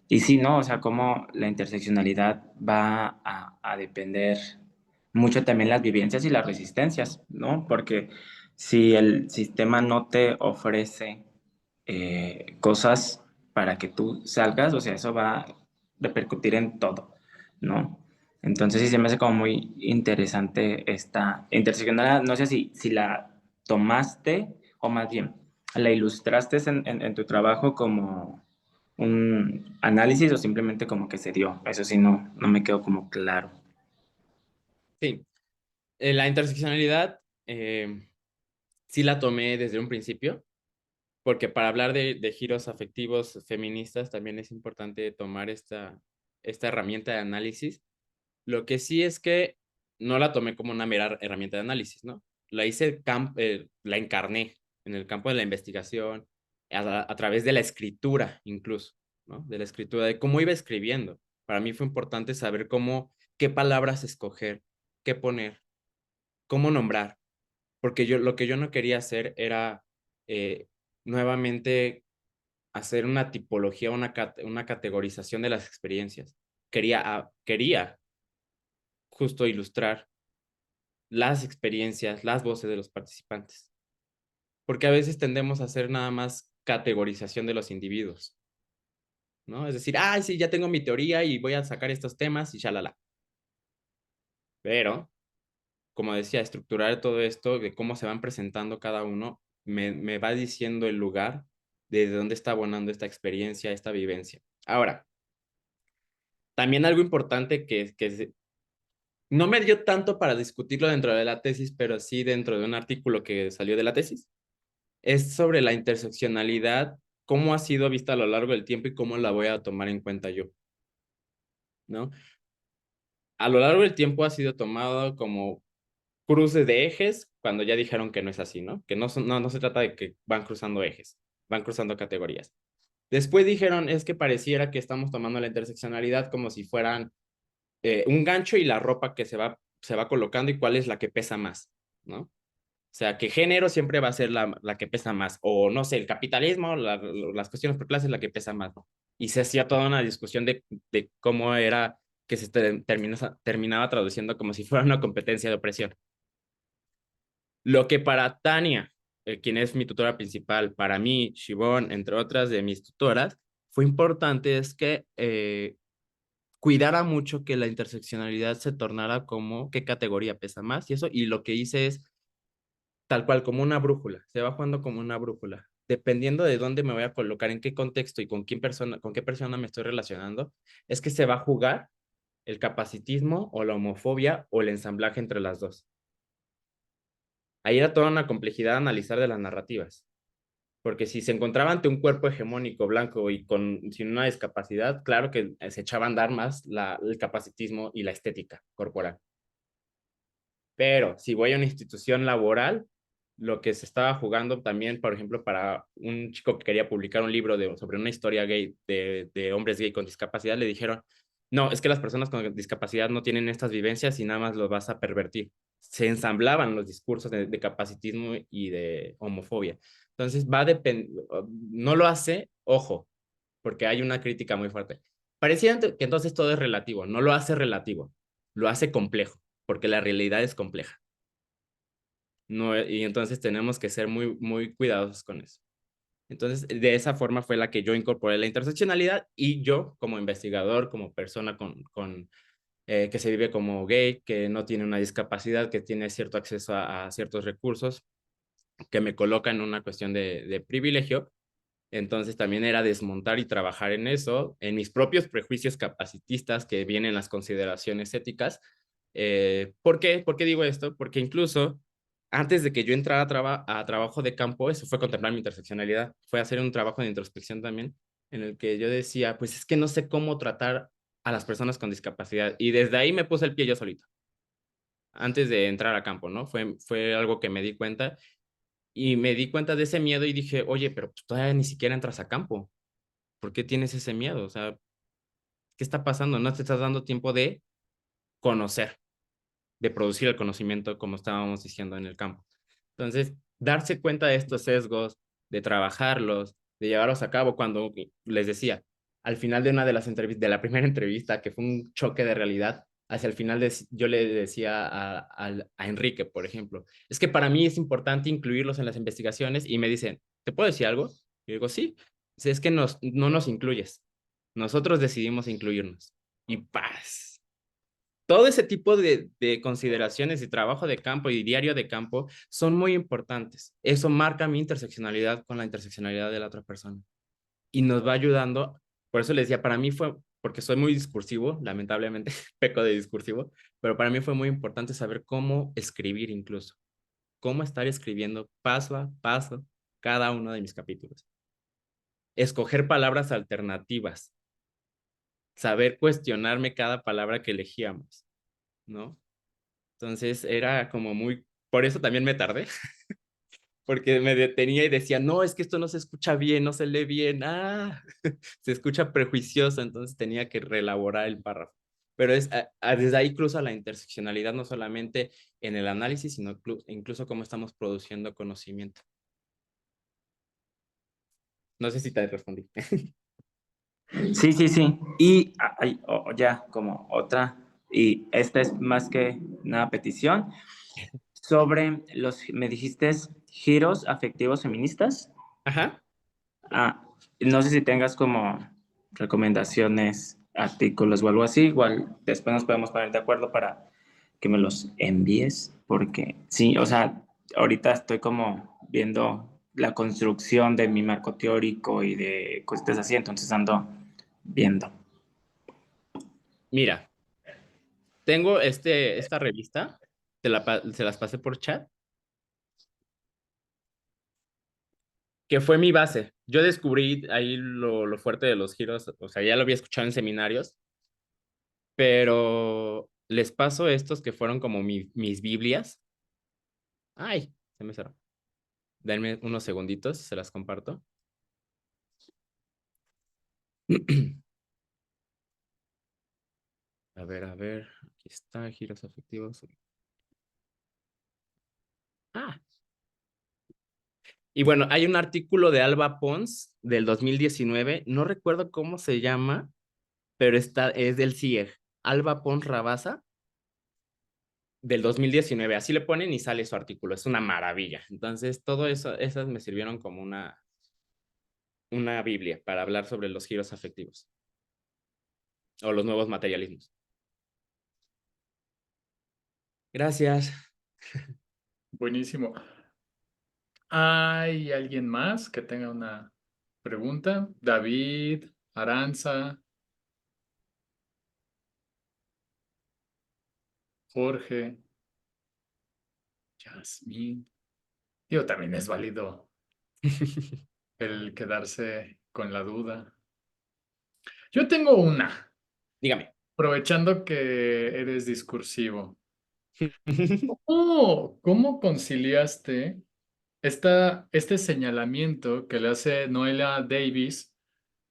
Y sí, ¿no? O sea, cómo la interseccionalidad va a depender mucho también las vivencias y las resistencias, ¿no? Porque si el sistema no te ofrece cosas para que tú salgas, o sea, eso va a repercutir en todo, ¿no? Entonces sí se me hace como muy interesante esta interseccionalidad. No sé si la tomaste o más bien la ilustraste en tu trabajo como un análisis o simplemente como que se dio. Eso sí, no me quedó como claro. Sí, la interseccionalidad sí la tomé desde un principio, porque para hablar de giros afectivos feministas también es importante tomar esta herramienta de análisis. Lo que sí es que no la tomé como una mera herramienta de análisis, ¿no? La encarné en el campo de la investigación, a través de la escritura incluso, ¿no? De la escritura, de cómo iba escribiendo. Para mí fue importante saber qué palabras escoger, qué poner, cómo nombrar, porque lo que yo no quería hacer era nuevamente hacer una tipología, una categorización de las experiencias. Quería justo ilustrar las experiencias, las voces de los participantes, porque a veces tendemos a hacer nada más categorización de los individuos, ¿no? Es decir, ay, sí, ya tengo mi teoría y voy a sacar estos temas y shalala. Pero, como decía, estructurar todo esto, de cómo se van presentando cada uno, me va diciendo el lugar de dónde está abonando esta experiencia, esta vivencia. Ahora, también algo importante que no me dio tanto para discutirlo dentro de la tesis, pero sí dentro de un artículo que salió de la tesis, es sobre la interseccionalidad, cómo ha sido vista a lo largo del tiempo y cómo la voy a tomar en cuenta yo, ¿no? A lo largo del tiempo ha sido tomado como cruces de ejes, cuando ya dijeron que no es así, ¿no? Que no se trata de que van cruzando ejes, van cruzando categorías. Después dijeron, es que pareciera que estamos tomando la interseccionalidad como si fueran un gancho y la ropa que se va colocando y cuál es la que pesa más, ¿no? O sea, que género siempre va a ser la que pesa más, o no sé, el capitalismo, las cuestiones por clase es la que pesa más, ¿no? Y se hacía toda una discusión de cómo era que terminaba traduciendo como si fuera una competencia de opresión. Lo que para Tania, quien es mi tutora principal, para mí, Shivon, entre otras de mis tutoras, fue importante es que cuidara mucho que la interseccionalidad se tornara como qué categoría pesa más y eso, y lo que hice es tal cual, como una brújula, se va jugando como una brújula. dependiendo de dónde me voy a colocar, en qué contexto y con qué persona me estoy relacionando, es que se va a jugar el capacitismo o la homofobia o el ensamblaje entre las dos. Ahí era toda una complejidad analizar de las narrativas, porque si se encontraba ante un cuerpo hegemónico blanco y sin una discapacidad, claro que se echaba a andar más el capacitismo y la estética corporal. Pero si voy a una institución laboral, lo que se estaba jugando también, por ejemplo, para un chico que quería publicar un libro sobre una historia gay de hombres gay con discapacidad, le dijeron, no, es que las personas con discapacidad no tienen estas vivencias y nada más los vas a pervertir. Se ensamblaban los discursos de capacitismo y de homofobia. Entonces, no lo hace, ojo, porque hay una crítica muy fuerte. Parecía que entonces todo es relativo, no lo hace relativo, lo hace complejo, porque la realidad es compleja. No, y entonces tenemos que ser muy, muy cuidadosos con eso. Entonces, de esa forma fue la que yo incorporé la interseccionalidad y yo como investigador, como persona que se vive como gay, que no tiene una discapacidad, que tiene cierto acceso a ciertos recursos, que me coloca en una cuestión de privilegio. Entonces también era desmontar y trabajar en eso, en mis propios prejuicios capacitistas que vienen las consideraciones éticas. ¿Por qué? ¿Por qué digo esto? Porque incluso antes de que yo entrara a trabajo de campo, eso fue contemplar mi interseccionalidad, fue hacer un trabajo de introspección también, en el que yo decía, pues es que no sé cómo tratar a las personas con discapacidad. Y desde ahí me puse el pie yo solito, antes de entrar a campo, ¿no? Fue algo que me di cuenta y me di cuenta de ese miedo y dije, oye, pero pues, todavía ni siquiera entras a campo. ¿Por qué tienes ese miedo? O sea, ¿qué está pasando? No te estás dando tiempo de conocer, de producir el conocimiento como estábamos diciendo en el campo. Entonces, darse cuenta de estos sesgos, de trabajarlos, de llevarlos a cabo, cuando les decía, al final de una de las entrevistas, de la primera entrevista, que fue un choque de realidad, hacia el final yo le decía a Enrique, por ejemplo, es que para mí es importante incluirlos en las investigaciones y me dicen, ¿te puedo decir algo? Y digo, sí, es que no nos incluyes, nosotros decidimos incluirnos. Y paz. Todo ese tipo de consideraciones y trabajo de campo y diario de campo son muy importantes. Eso marca mi interseccionalidad con la interseccionalidad de la otra persona y nos va ayudando. Por eso les decía, para mí fue, porque soy muy discursivo, lamentablemente peco de discursivo, pero para mí fue muy importante saber cómo escribir incluso, cómo estar escribiendo paso a paso cada uno de mis capítulos. Escoger palabras alternativas, saber cuestionarme cada palabra que elegíamos, ¿no? Entonces era como muy, por eso también me tardé, porque me detenía y decía, no, es que esto no se escucha bien, no se lee bien, se escucha prejuicioso, entonces tenía que reelaborar el párrafo. Pero desde ahí cruza la interseccionalidad, no solamente en el análisis, sino incluso cómo estamos produciendo conocimiento. No sé si te respondí. Sí, sí, sí. Y hay ya como otra, y esta es más que una petición, sobre me dijiste, giros afectivos feministas. Ajá. Ah, no sé si tengas como recomendaciones, artículos o algo así. Igual después nos podemos poner de acuerdo para que me los envíes, porque sí, o sea, ahorita estoy como viendo la construcción de mi marco teórico y de cosas así, entonces ando viendo. Mira, tengo esta revista, se las pasé por chat, que fue mi base. Yo descubrí ahí lo fuerte de los giros, o sea, ya lo había escuchado en seminarios, pero les paso estos que fueron como mis Biblias. Ay, se me cerró. Denme unos segunditos, se las comparto. A ver, aquí está, giros afectivos. Ah, y bueno, hay un artículo de Alba Pons del 2019, no recuerdo cómo se llama, pero es del CIEG, Alba Pons Rabasa, del 2019, así le ponen y sale su artículo, es una maravilla. Entonces, todo eso, esas me sirvieron como una Biblia para hablar sobre los giros afectivos o los nuevos materialismos. Gracias. Buenísimo. ¿Hay alguien más que tenga una pregunta? David, Aranza, Jorge, Yasmín. Digo, también es válido el quedarse con la duda. Yo tengo una, Dígame. aprovechando que eres discursivo. ¿Cómo conciliaste este señalamiento que le hace Noelia Davis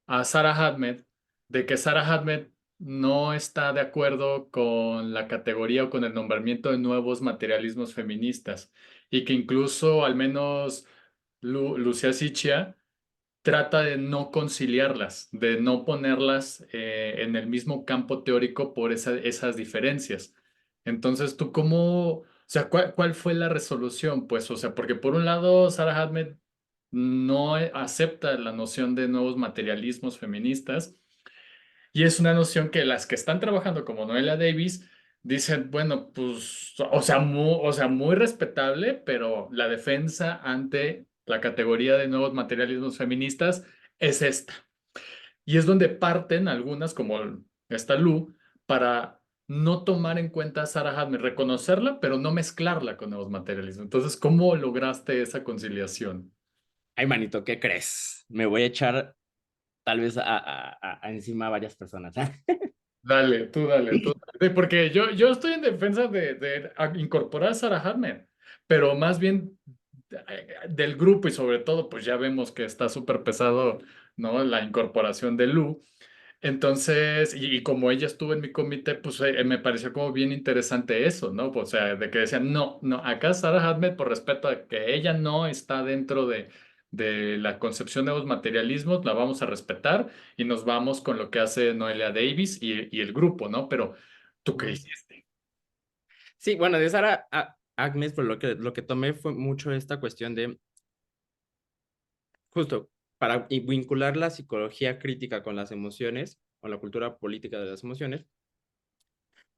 a Sarah Ahmed de que Sarah Ahmed no está de acuerdo con la categoría o con el nombramiento de nuevos materialismos feministas y que incluso al menos Lucía Sichia trata de no conciliarlas, de no ponerlas en el mismo campo teórico por esas diferencias? Entonces, ¿tú cómo, o sea, cuál fue la resolución? Pues, o sea, porque por un lado, Sarah Ahmed no acepta la noción de nuevos materialismos feministas y es una noción que las que están trabajando como Noelia Davis dicen, bueno, pues, o sea, muy respetable, pero la defensa ante la categoría de nuevos materialismos feministas es esta. Y es donde parten algunas, como esta Lu, para no tomar en cuenta a Sarah Ahmed, reconocerla, pero no mezclarla con nuevos materialismos. Entonces, ¿cómo lograste esa conciliación? Ay, manito, ¿qué crees? Me voy a echar tal vez a encima a varias personas. Dale, tú dale, tú dale. Sí, porque yo estoy en defensa de incorporar a Sarah Hartman, pero más bien del grupo y sobre todo, pues ya vemos que está súper pesado, ¿no? La incorporación de Lu. Entonces, y como ella estuvo en mi comité, pues me pareció como bien interesante eso, ¿no? O sea, de que decían, no, no, acá Sarah Ahmed, por respeto a que ella no está dentro de la concepción de los materialismos, la vamos a respetar y nos vamos con lo que hace Noelia Davis y el grupo, ¿no? Pero, ¿tú qué hiciste? Sí, bueno, de Sara Agnes, por lo que tomé fue mucho esta cuestión de, justo, para vincular la psicología crítica con las emociones, o la cultura política de las emociones,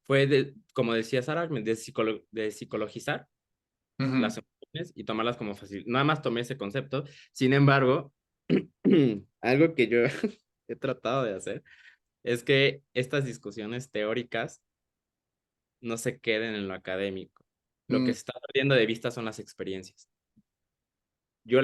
fue, como decía Sara Agnes, de psicologizar las Ujú. emociones y tomarlas como fácil. Nada más tomé ese concepto. Sin embargo, algo que yo he tratado de hacer es que estas discusiones teóricas no se queden en lo académico. Lo que Mm, se está perdiendo de vista son las experiencias. Yo,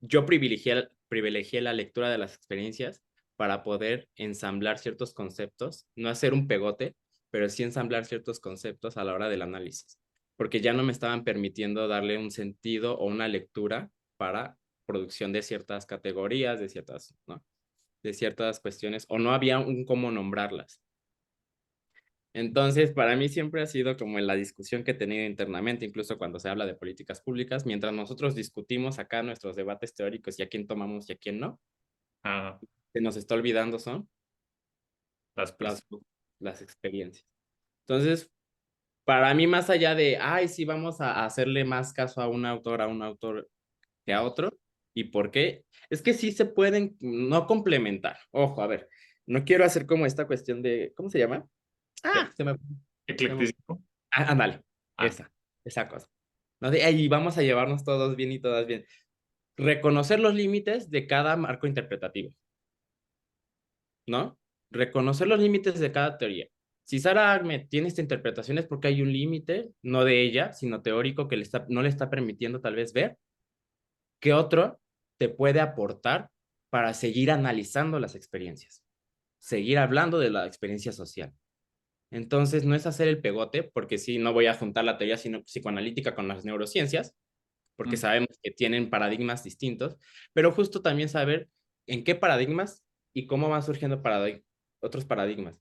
yo privilegié la lectura de las experiencias para poder ensamblar ciertos conceptos, no hacer un pegote, pero sí ensamblar ciertos conceptos a la hora del análisis, porque ya no me estaban permitiendo darle un sentido o una lectura para producción de ciertas categorías, de ciertas, ¿no? De ciertas cuestiones, o no había un cómo nombrarlas. Entonces, para mí siempre ha sido como en la discusión que he tenido internamente, incluso cuando se habla de políticas públicas, mientras nosotros discutimos acá nuestros debates teóricos y a quién tomamos y a quién no, ah, se nos está olvidando son las las, personas. las experiencias. Entonces, para mí, más allá de, ay, sí, vamos a hacerle más caso a un autor que a otro, ¿y por qué? Es que sí se pueden no complementar. Ojo, a ver, no quiero hacer como esta cuestión de, ¿cómo se llama? ¿Qué? Ah, Eclecticismo. ándale, Ah, esa cosa. No de, ahí vamos a llevarnos todos bien y todas bien. Reconocer los límites de cada marco interpretativo, ¿no? Reconocer los límites de cada teoría. Si Sara Ahmed tiene esta interpretación es porque hay un límite, no de ella, sino teórico, que no le está permitiendo tal vez ver qué otro te puede aportar para seguir analizando las experiencias, seguir hablando de la experiencia social. Entonces, no es hacer el pegote, porque sí, no voy a juntar la teoría psicoanalítica con las neurociencias, porque mm, sabemos que tienen paradigmas distintos, pero justo también saber en qué paradigmas y cómo van surgiendo otros paradigmas.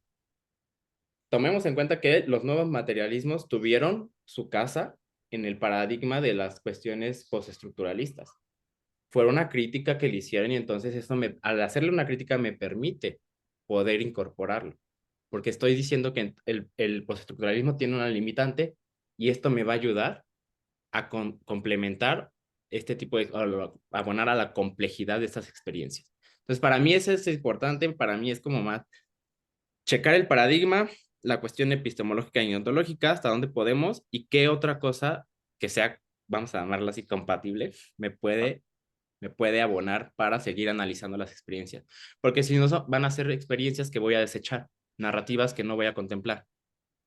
Tomemos en cuenta que los nuevos materialismos tuvieron su casa en el paradigma de las cuestiones postestructuralistas. Fue una crítica que le hicieron y entonces al hacerle una crítica me permite poder incorporarlo, porque estoy diciendo que el postestructuralismo tiene una limitante y esto me va a ayudar a complementar este tipo de, abonar a la complejidad de estas experiencias. Entonces, para mí eso es importante, para mí es como más checar el paradigma, la cuestión epistemológica y ontológica, hasta dónde podemos y qué otra cosa que sea vamos a llamarlo así, compatible, me puede abonar para seguir analizando las experiencias. Porque si no, van a ser experiencias que voy a desechar, narrativas que no voy a contemplar,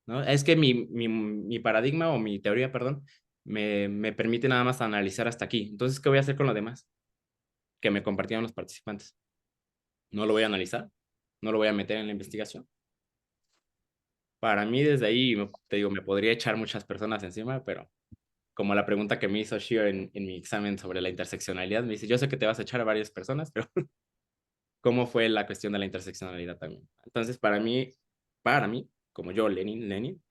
¿no? Es que mi paradigma o mi teoría, perdón, me permite nada más analizar hasta aquí. Entonces, ¿qué voy a hacer con lo demás que me compartieron los participantes? No lo voy a analizar, no lo voy a meter en la investigación. Para mí, desde ahí, te digo, me podría echar muchas personas encima, pero como la pregunta que me hizo Shir en mi examen sobre la interseccionalidad, me dice, yo sé que te vas a echar a varias personas, pero ¿cómo fue la cuestión de la interseccionalidad también? Entonces, para mí, como yo, Lenin,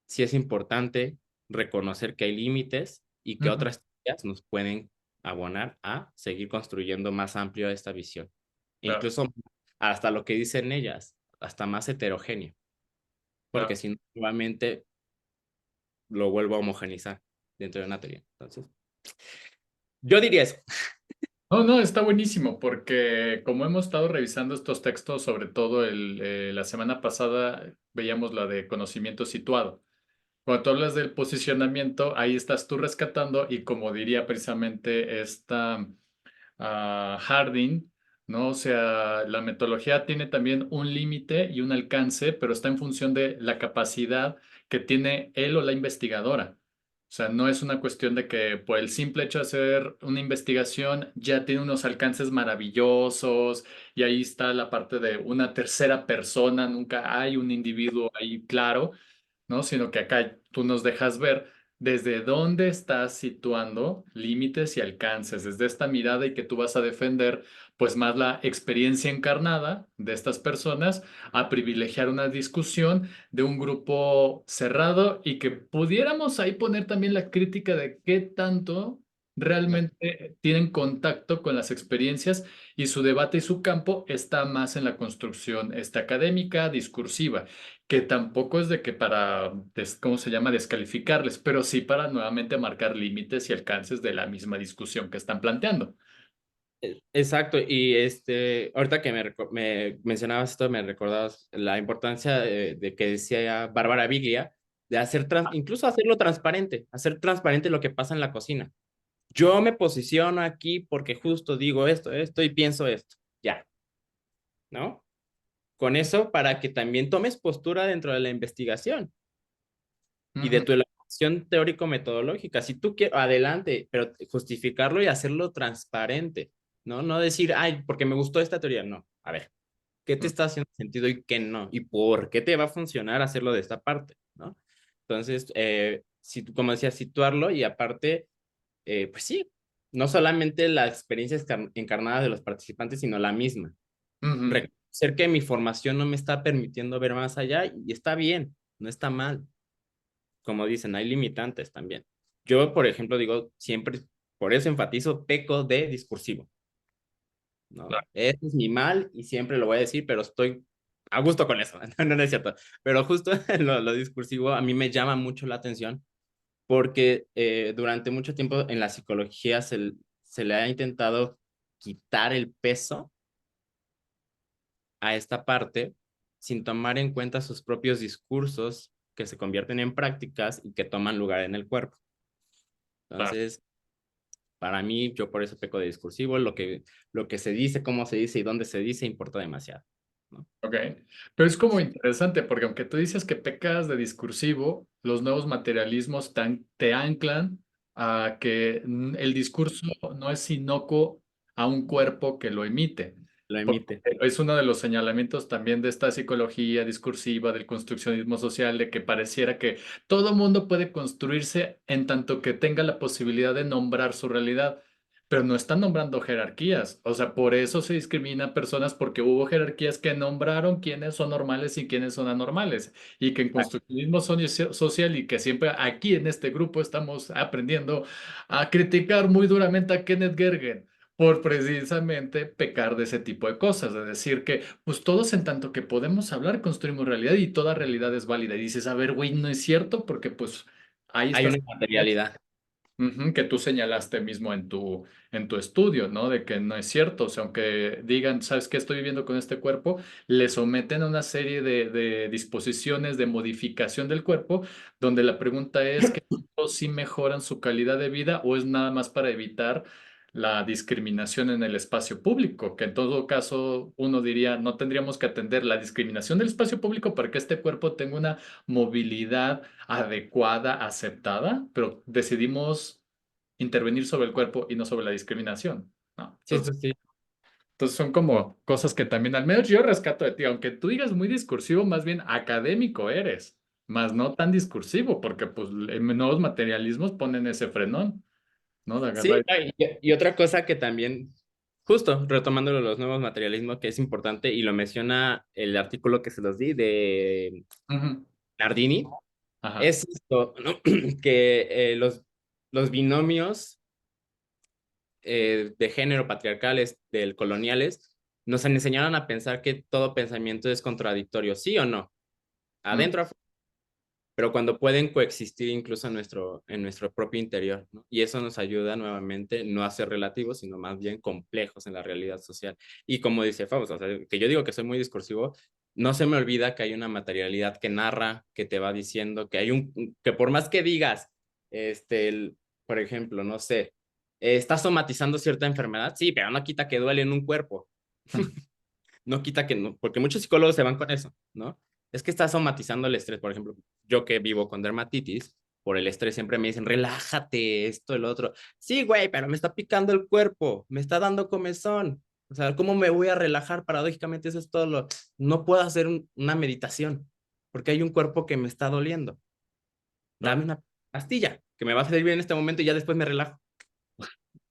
sí es importante reconocer que hay límites y que Ujú. otras teorías nos pueden abonar a seguir construyendo más amplio esta visión. E Claro, incluso hasta lo que dicen ellas, hasta más heterogéneo, porque claro. si no, nuevamente lo vuelvo a homogenizar dentro de una teoría. Entonces, yo diría eso. No, no, está buenísimo porque como hemos estado revisando estos textos, sobre todo la semana pasada veíamos la de conocimiento situado. Cuando tú hablas del posicionamiento, ahí estás tú rescatando y como diría precisamente esta Harding, ¿no? O sea, la metodología tiene también un límite y un alcance, pero está en función de la capacidad que tiene él o la investigadora. O sea, no es una cuestión de que por el simple hecho de hacer una investigación ya tiene unos alcances maravillosos y ahí está la parte de una tercera persona, nunca hay un individuo ahí claro, ¿no? Sino que acá tú nos dejas ver desde dónde estás situando límites y alcances, desde esta mirada y que tú vas a defender pues más la experiencia encarnada de estas personas a privilegiar una discusión de un grupo cerrado y que pudiéramos ahí poner también la crítica de qué tanto realmente tienen contacto con las experiencias y su debate y su campo está más en la construcción académica, discursiva que tampoco es de que para, ¿cómo se llama?, descalificarles, pero sí para nuevamente marcar límites y alcances de la misma discusión que están planteando. Exacto, y ahorita que me mencionabas esto, me recordabas la importancia de que decía Bárbara Biglia, de incluso hacer transparente lo que pasa en la cocina. Yo me posiciono aquí porque justo digo esto y pienso esto, ya, ¿no? Con eso para que también tomes postura dentro de la investigación y de Ujú, tu elaboración teórico-metodológica. Si tú quieres, adelante, pero justificarlo y hacerlo transparente, ¿no? No decir, ay, porque me gustó esta teoría, no. A ver, ¿qué te ujú. está haciendo sentido y qué no? ¿Y por qué te va a funcionar hacerlo de esta parte, ¿no? Entonces, como decía, situarlo y aparte, pues sí, no solamente la experiencia encarnada de los participantes, sino la misma. Ujú. Reconocer que mi formación no me está permitiendo ver más allá y está bien, no está mal. Como dicen, hay limitantes también. Yo, por ejemplo, digo, siempre, por eso enfatizo, peco de discursivo, ¿no? Claro. Ese es mi mal y siempre lo voy a decir, pero estoy a gusto con eso, no, no es cierto. Pero justo lo discursivo a mí me llama mucho la atención porque durante mucho tiempo en la psicología se le ha intentado quitar el peso a esta parte sin tomar en cuenta sus propios discursos que se convierten en prácticas y que toman lugar en el cuerpo. Claro. Entonces, para mí, yo por eso peco de discursivo, lo que se dice, cómo se dice y dónde se dice importa demasiado, ¿no? Ok, pero es como interesante porque aunque tú dices que pecas de discursivo, los nuevos materialismos te anclan a que el discurso no es inocuo a un cuerpo que lo emite. Lo Porque emite. es uno de los señalamientos también de esta psicología discursiva, del construccionismo social, de que pareciera que todo mundo puede construirse en tanto que tenga la posibilidad de nombrar su realidad. Pero no están nombrando jerarquías. O sea, por eso se discrimina a personas porque hubo jerarquías que nombraron quiénes son normales y quiénes son anormales. Y que en constructivismo social y que siempre aquí en este grupo estamos aprendiendo a criticar muy duramente a Kenneth Gergen por precisamente pecar de ese tipo de cosas, de decir que pues todos en tanto que podemos hablar construimos realidad y toda realidad es válida. Y dices, a ver, güey, no es cierto porque pues ahí Hay está. una materialidad. Ujú, que tú señalaste mismo en tu estudio, ¿no? De que no es cierto. O sea, aunque digan, ¿sabes qué? Estoy viviendo con este cuerpo, le someten a una serie de disposiciones de modificación del cuerpo, donde la pregunta es que sí mejoran su calidad de vida o es nada más para evitar la discriminación en el espacio público, que en todo caso uno diría, no tendríamos que atender la discriminación del espacio público para que este cuerpo tenga una movilidad adecuada, aceptada, pero decidimos intervenir sobre el cuerpo y no sobre la discriminación, ¿no? Sí, sí, sí. Entonces son como cosas que también, al menos yo rescato de ti, aunque tú digas muy discursivo, más bien académico eres, más no tan discursivo, porque pues en nuevos materialismos ponen ese frenón, ¿no? De Sí, agarrar. y otra cosa que también, justo retomando los nuevos materialismos, que es importante, y lo menciona el artículo que se los di de Ujú. Nardini, Ajá. es esto, ¿no? Que los binomios de género patriarcales, del coloniales, nos enseñaron a pensar que todo pensamiento es contradictorio, ¿sí o no? Mm. Adentro, pero cuando pueden coexistir incluso en nuestro propio interior, ¿no? Y eso nos ayuda nuevamente no a ser relativos, sino más bien complejos en la realidad social. Y como dice Fausto, o sea, que yo digo que soy muy discursivo, no se me olvida que hay una materialidad que narra, que te va diciendo, que hay que por más que digas, por ejemplo, no sé, estás somatizando cierta enfermedad, sí, pero no quita que duele en un cuerpo, no quita que no, porque muchos psicólogos se van con eso, ¿no? Es que estás somatizando el estrés, por ejemplo, yo que vivo con dermatitis, por el estrés siempre me dicen, relájate, esto, el otro. Sí, güey, pero me está picando el cuerpo, me está dando comezón. O sea, ¿cómo me voy a relajar? Paradójicamente, eso es todo lo... No puedo hacer una meditación, porque hay un cuerpo que me está doliendo. Dame Claro. una pastilla, que me va a hacer bien en este momento y ya después me relajo.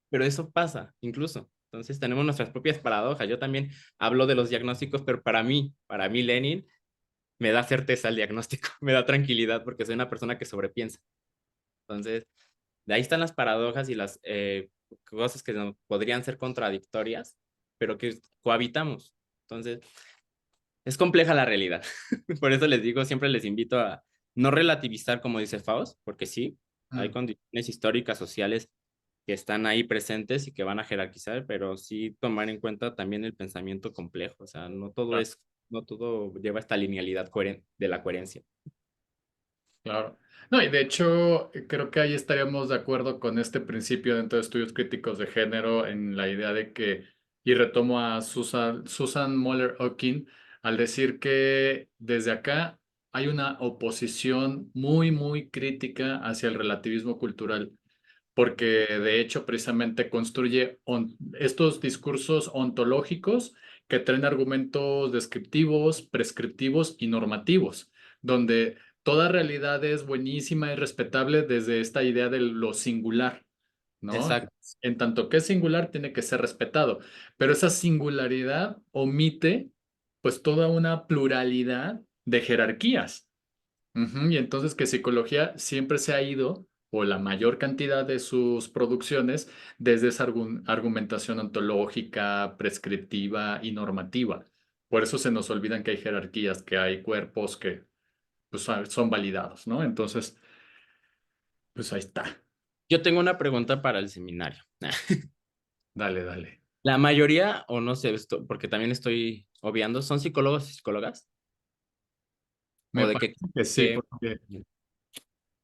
Pero eso pasa, incluso. Entonces tenemos nuestras propias paradojas. Yo también hablo de los diagnósticos, pero para mí Lenin me da certeza el diagnóstico, me da tranquilidad porque soy una persona que sobrepiensa. Entonces, de ahí están las paradojas y las cosas que podrían ser contradictorias, pero que cohabitamos. Entonces, es compleja la realidad. Por eso les digo, siempre les invito a no relativizar, como dice Faust, porque sí, hay Mm. condiciones históricas, sociales que están ahí presentes y que van a jerarquizar, pero sí tomar en cuenta también el pensamiento complejo. O sea, Claro. no todo lleva esta linealidad de la coherencia. Claro. No, y de hecho, creo que ahí estaríamos de acuerdo con este principio dentro de estudios críticos de género en la idea de que, y retomo a Susan Moller-Okin, al decir que desde acá hay una oposición muy, muy crítica hacia el relativismo cultural, porque de hecho precisamente construye estos discursos ontológicos que traen argumentos descriptivos, prescriptivos y normativos, donde toda realidad es buenísima y respetable desde esta idea de lo singular, ¿no? Exacto, En tanto que es singular, tiene que ser respetado, pero esa singularidad omite pues toda una pluralidad de jerarquías. Ujú. Y entonces que psicología siempre se ha ido, o la mayor cantidad de sus producciones, desde esa argumentación ontológica, prescriptiva y normativa. Por eso se nos olvidan que hay jerarquías, que hay cuerpos que pues, son validados, ¿no? Entonces, pues ahí está. yo tengo una pregunta para el seminario. Dale, dale. La mayoría, o no sé, porque también estoy obviando, ¿son psicólogos y psicólogas? Me ¿O de qué? parece que sí, qué- porque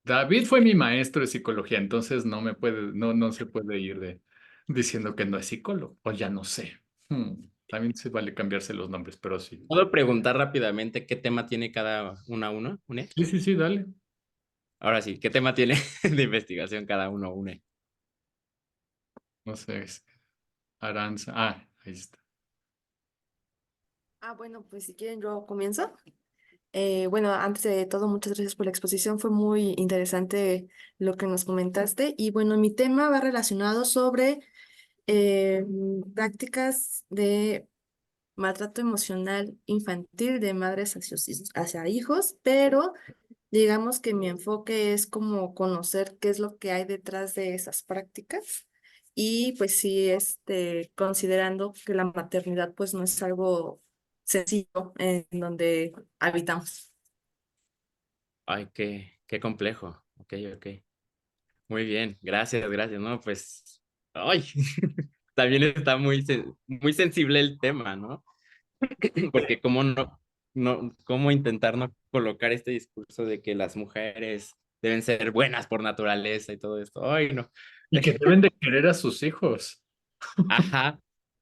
David fue mi maestro de psicología, entonces no se puede ir diciendo que no es psicólogo, o ya no sé. También se vale cambiarse los nombres, pero sí. ¿Puedo preguntar rápidamente qué tema tiene cada uno? ¿Une? Sí, sí, sí, dale. Ahora sí, ¿qué tema tiene de investigación cada uno? Une. No sé, Aranza. Ah, ahí está. Bueno, pues si quieren yo comienzo. Bueno, antes de todo, muchas gracias por la exposición. Fue muy interesante lo que nos comentaste. Y bueno, mi tema va relacionado sobre prácticas de maltrato emocional infantil de madres hacia hijos, pero digamos que mi enfoque es como conocer qué es lo que hay detrás de esas prácticas. Y pues sí, considerando que la maternidad pues no es algo sencillo en donde habitamos. Ay, qué complejo. Ok, ok. Muy bien, gracias, gracias. No, pues, ay, también está muy sensible el tema, ¿no? Porque cómo cómo intentar no colocar este discurso de que las mujeres deben ser buenas por naturaleza y todo esto. Ay, no. Y que deben de querer a sus hijos. Ajá,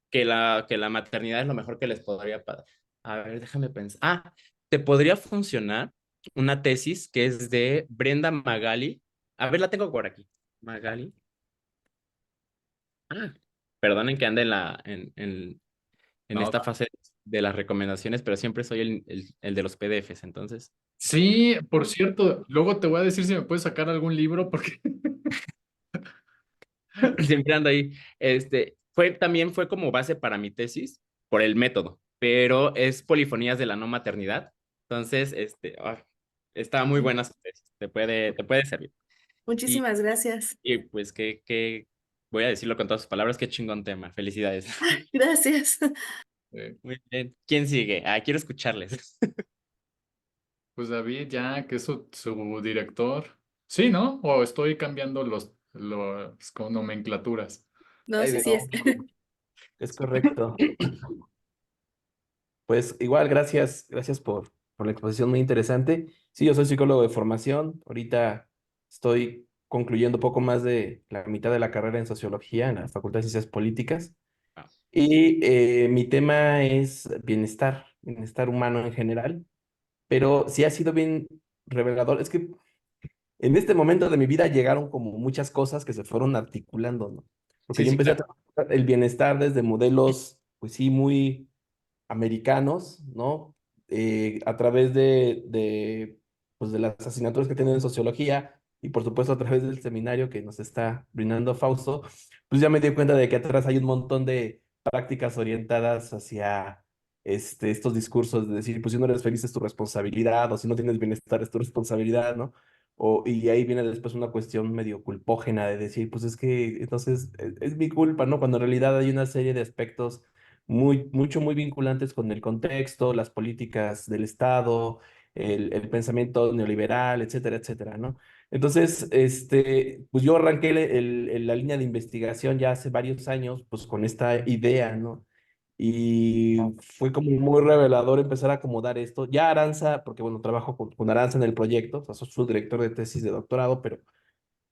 que la maternidad es lo mejor que les podría pasar. A ver, déjame pensar. Ah, te podría funcionar una tesis que es de Brenda Magali. A ver, la tengo por aquí. Magali. Ah, perdonen que ande en No, esta fase de las recomendaciones, pero siempre soy el de los PDFs, entonces sí, por cierto, luego te voy a decir si me puedes sacar algún libro porque siempre ando ahí. También fue como base para mi tesis por el método, pero es polifonías de la no maternidad. Entonces, está muy buena su tesis, te puede servir. Y, Muchísimas gracias. y pues voy a decirlo con todas sus palabras, qué chingón tema. Felicidades. Gracias. eh, Muy bien. ¿Quién sigue? Ah, quiero escucharles. pues David ya, que es su director. Sí, ¿no? O estoy cambiando los con nomenclaturas. No, Ay, sí, de sí es. es correcto. Pues igual, gracias por la exposición muy interesante. Sí, yo soy psicólogo de formación. Ahorita estoy concluyendo poco más de la mitad de la carrera en sociología en la Facultad de Ciencias Políticas. Ah, Y mi tema es bienestar humano en general, pero sí ha sido bien revelador. Es que en este momento de mi vida llegaron como muchas cosas que se fueron articulando, ¿no? Porque Sí, yo sí, empecé a claro. trabajar el bienestar desde modelos, pues sí, muy americanos, ¿no? A través pues de las asignaturas que tienen en sociología y por supuesto a través del seminario que nos está brindando Fausto, pues ya me di cuenta de que atrás hay un montón de prácticas orientadas hacia estos discursos de decir, pues si no eres feliz es tu responsabilidad, o si no tienes bienestar es tu responsabilidad, ¿no? Y ahí viene después una cuestión medio culpógena de decir, pues es que entonces es mi culpa, ¿no? Cuando en realidad hay una serie de aspectos muy vinculantes con el contexto, las políticas del Estado, el pensamiento neoliberal, etcétera, etcétera, ¿no? Entonces, pues yo arranqué la línea de investigación ya hace varios años, pues con esta idea, ¿no? Y fue como muy revelador empezar a acomodar esto. Ya Aranza, porque bueno, trabajo con Aranza en el proyecto, o sea, soy su director de tesis de doctorado,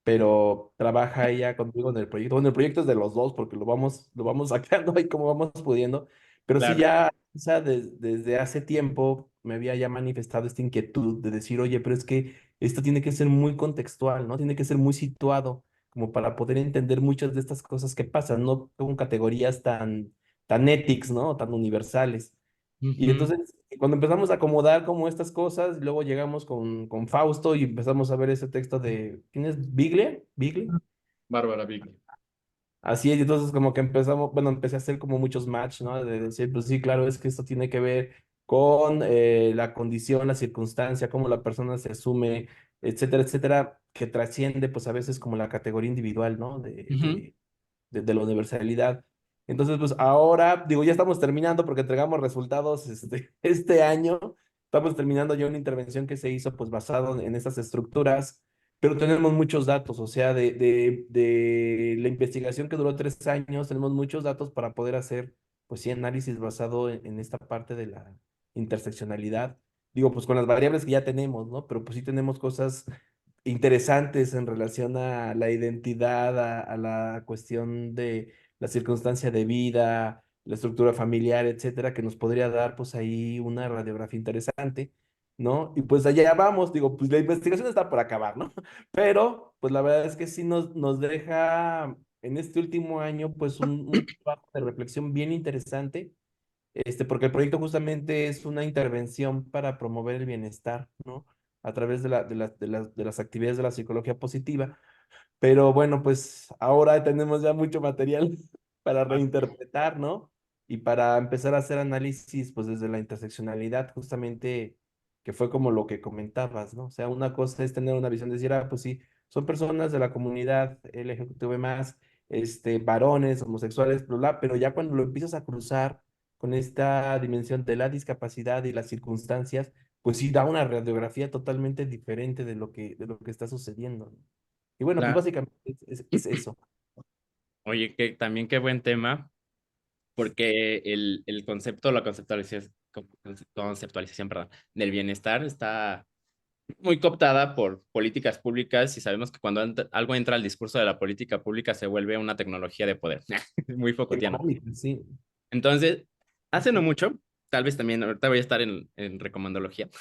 pero trabaja ella conmigo en el proyecto. Bueno, el proyecto es de los dos porque lo vamos sacando ahí como vamos pudiendo, pero sí claro. ya, o sea, desde hace tiempo me había ya manifestado esta inquietud de decir, oye, pero es que esto tiene que ser muy contextual, ¿no? Tiene que ser muy situado como para poder entender muchas de estas cosas que pasan, no con categorías tan éticas, ¿no? Tan universales. Y Ujú. entonces, cuando empezamos a acomodar como estas cosas, luego llegamos con Fausto y empezamos a ver ese texto de, ¿quién es? ¿Biglia? ¿Biglia? Bárbara Vicky. Así es, y entonces como que empezamos, bueno, empecé a hacer como muchos match, ¿no? De decir, pues sí, claro, es que esto tiene que ver con la condición, la circunstancia, cómo la persona se asume, etcétera, etcétera, que trasciende pues a veces como la categoría individual, ¿no? Ujú. De la universalidad. Entonces, pues ahora, digo, ya estamos terminando porque entregamos resultados este año. Estamos terminando ya una intervención que se hizo pues basado en estas estructuras, pero tenemos muchos datos, o sea, de la investigación que duró 3 años, tenemos muchos datos para poder hacer pues sí análisis basado en esta parte de la interseccionalidad. Digo, pues con las variables que ya tenemos, ¿no? Pero pues sí tenemos cosas interesantes en relación a la identidad, a la cuestión de la circunstancia de vida, la estructura familiar, etcétera, que nos podría dar pues ahí una radiografía interesante, ¿no? Y pues allá vamos, digo, pues la investigación está por acabar, ¿no? Pero pues la verdad es que sí nos deja en este último año pues un trabajo de reflexión bien interesante, porque el proyecto justamente es una intervención para promover el bienestar, ¿no? A través de las actividades de la psicología positiva. Pero bueno, pues ahora tenemos ya mucho material para reinterpretar, ¿no? Y para empezar a hacer análisis, pues desde la interseccionalidad, justamente, que fue como lo que comentabas, ¿no? O sea, una cosa es tener una visión de decir, ah, pues sí, son personas de la comunidad LGBTQ+, varones, homosexuales, bla, bla, pero ya cuando lo empiezas a cruzar con esta dimensión de la discapacidad y las circunstancias, pues sí da una radiografía totalmente diferente de lo que está sucediendo, ¿no? Y bueno, pues Claro. básicamente es eso. Oye, que también qué buen tema, porque el concepto, la conceptualización, perdón, del bienestar está muy cooptada por políticas públicas y sabemos que cuando algo entra al discurso de la política pública se vuelve una tecnología de poder, muy Foucaultiano. Económico, sí. Entonces, hace no mucho, tal vez también, ahorita voy a estar en recomendología,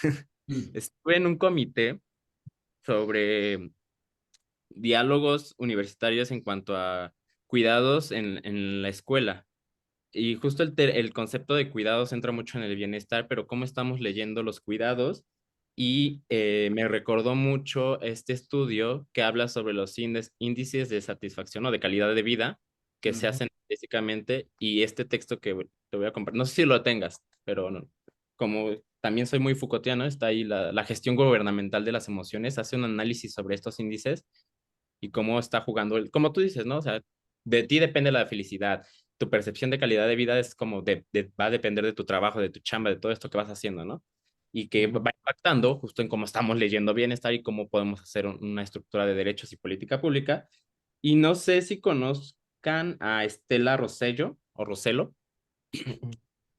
estuve en un comité sobre diálogos universitarios en cuanto a cuidados en la escuela. Y justo el concepto de cuidados entra mucho en el bienestar, pero cómo estamos leyendo los cuidados. Y me recordó mucho este estudio que habla sobre los índices de satisfacción o de calidad de vida que se Ujú. hacen físicamente. Y este texto que te voy a compartir, no sé si lo tengas, pero como también soy muy Foucaultiano, está ahí la gestión gubernamental de las emociones, hace un análisis sobre estos índices y cómo está jugando, como tú dices, ¿no? O sea, de ti depende la felicidad, tu percepción de calidad de vida es como va a depender de tu trabajo, de tu chamba, de todo esto que vas haciendo, ¿no? Y que Ujú. va impactando justo en cómo estamos leyendo bienestar y cómo podemos hacer una estructura de derechos y política pública. Y no sé si conozcan a Estela Rosello o Roselo. Ujú.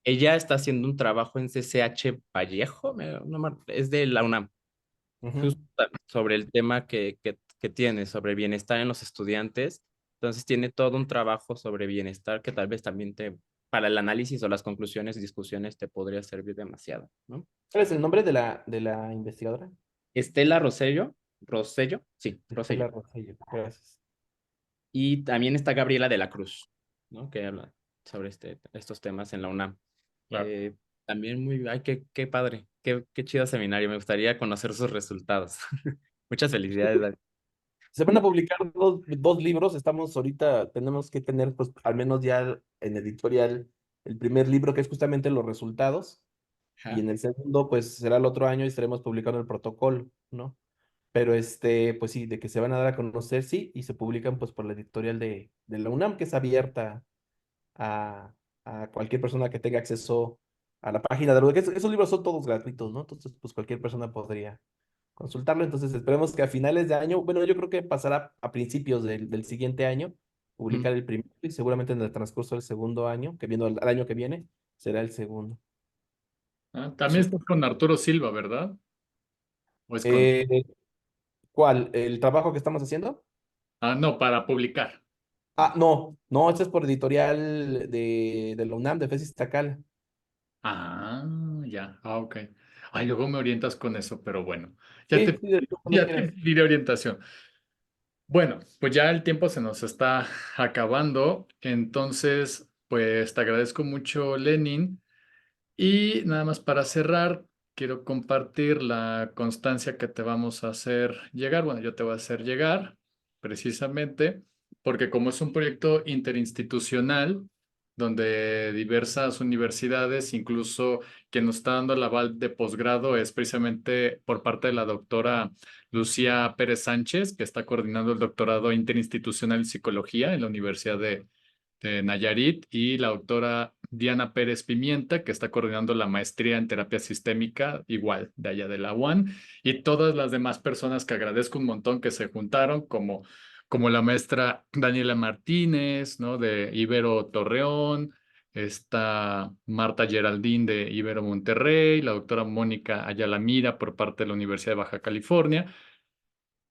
Ella está haciendo un trabajo en CCH Vallejo, es de la UNAM, Ujú. justo sobre el tema que tiene, sobre bienestar en los estudiantes. Entonces tiene todo un trabajo sobre bienestar que tal vez también para el análisis o las conclusiones y discusiones te podría servir demasiado, ¿no? ¿Cuál es el nombre de la investigadora? Estela Rosello, Rosello, sí, Estela Rosello. Rosello. Gracias. Y también está Gabriela de la Cruz, ¿no? Que habla sobre estos temas en la UNAM. Claro. Eh, También ay, qué padre, qué chido seminario, me gustaría conocer sus resultados. Muchas felicidades, Dani. Se van a publicar dos libros. Estamos ahorita, tenemos que tener, pues, al menos ya en editorial, el primer libro, que es justamente los resultados. Y Ajá. en el segundo, pues será el otro año y estaremos publicando el protocolo, ¿no? Pero pues sí, de que se van a dar a conocer, sí, y se publican pues por la editorial de la UNAM, que es abierta a, a cualquier persona que tenga acceso a la página de la UNAM. Esos libros son todos gratuitos, ¿no? Entonces, pues cualquier persona podría consultarlo. Entonces, esperemos que a finales de año, bueno, yo creo que pasará a principios del siguiente año, publicar Mm. el primero y seguramente en el transcurso del segundo año, que viendo al año que viene, será el segundo. Ah, también estás con Arturo Silva, ¿verdad? ¿O es con... Eh, ¿Cuál? ¿El trabajo que estamos haciendo? Ah, no, para publicar. Ah, no, no, este es por editorial de la UNAM, de FES Iztacala. Ah, ya. Ah, ok. Ay, luego me orientas con eso, pero bueno. Ya Sí, te, sí, de cuando ya te quieras. pediré orientación. Bueno, pues ya el tiempo se nos está acabando. Entonces, pues te agradezco mucho, Lenin. Y nada más para cerrar, quiero compartir la constancia que te vamos a hacer llegar. Bueno, yo te voy a hacer llegar precisamente porque como es un proyecto interinstitucional donde diversas universidades, incluso quien nos está dando el aval de posgrado es precisamente por parte de la doctora Lucía Pérez Sánchez, que está coordinando el doctorado interinstitucional en psicología en la Universidad de Nayarit, y la doctora Diana Pérez Pimienta, que está coordinando la maestría en terapia sistémica, igual, de allá de la UAN, y todas las demás personas que agradezco un montón que se juntaron, como la maestra Daniela Martínez, ¿no? De Ibero Torreón, está Marta Geraldín de Ibero Monterrey, la doctora Mónica Ayala Mira por parte de la Universidad de Baja California,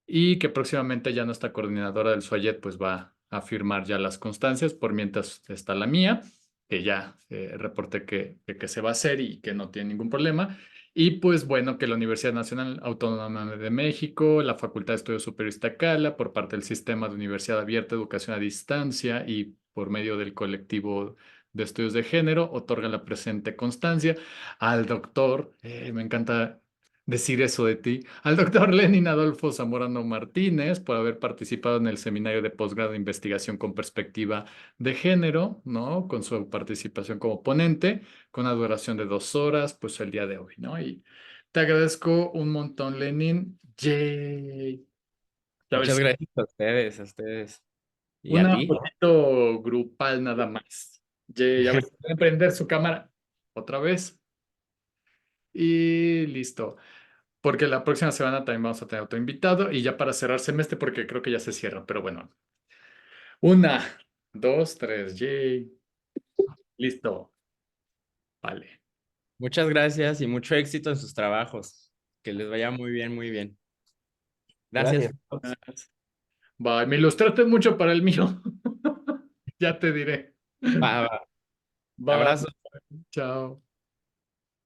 y que próximamente ya nuestra coordinadora del SUAYET pues va a firmar ya las constancias, por mientras está la mía, que ya reporté que se va a hacer y que no tiene ningún problema. Y pues bueno, que la Universidad Nacional Autónoma de México, la Facultad de Estudios Superiores Iztacala, por parte del Sistema de Universidad Abierta, Educación a Distancia y por medio del colectivo de estudios de género, otorgan la presente constancia al doctor, me encanta decir eso de ti, al doctor Lenin Adolfo Zamorano Martínez por haber participado en el seminario de posgrado de investigación con perspectiva de género, ¿no? Con su participación como ponente, con una duración de 2 horas, pues el día de hoy, ¿no? Y te agradezco un montón, Lenin. Yay. A ver Muchas si gracias a ustedes, a ustedes. Y a una ti. fotito grupal nada más. Yay. A ver si pueden prender su cámara otra vez. Y listo. porque la próxima semana también vamos a tener otro invitado y ya para cerrar semestre, porque creo que ya se cierra, pero bueno. 1, 2, 3, yay. Listo. Vale. Muchas gracias y mucho éxito en sus trabajos. Que les vaya muy bien, muy bien. Gracias. Gracias. Bye. Me ilustraste mucho para el mío. Ya te diré. Va, va. Bye. Abrazo. Chao.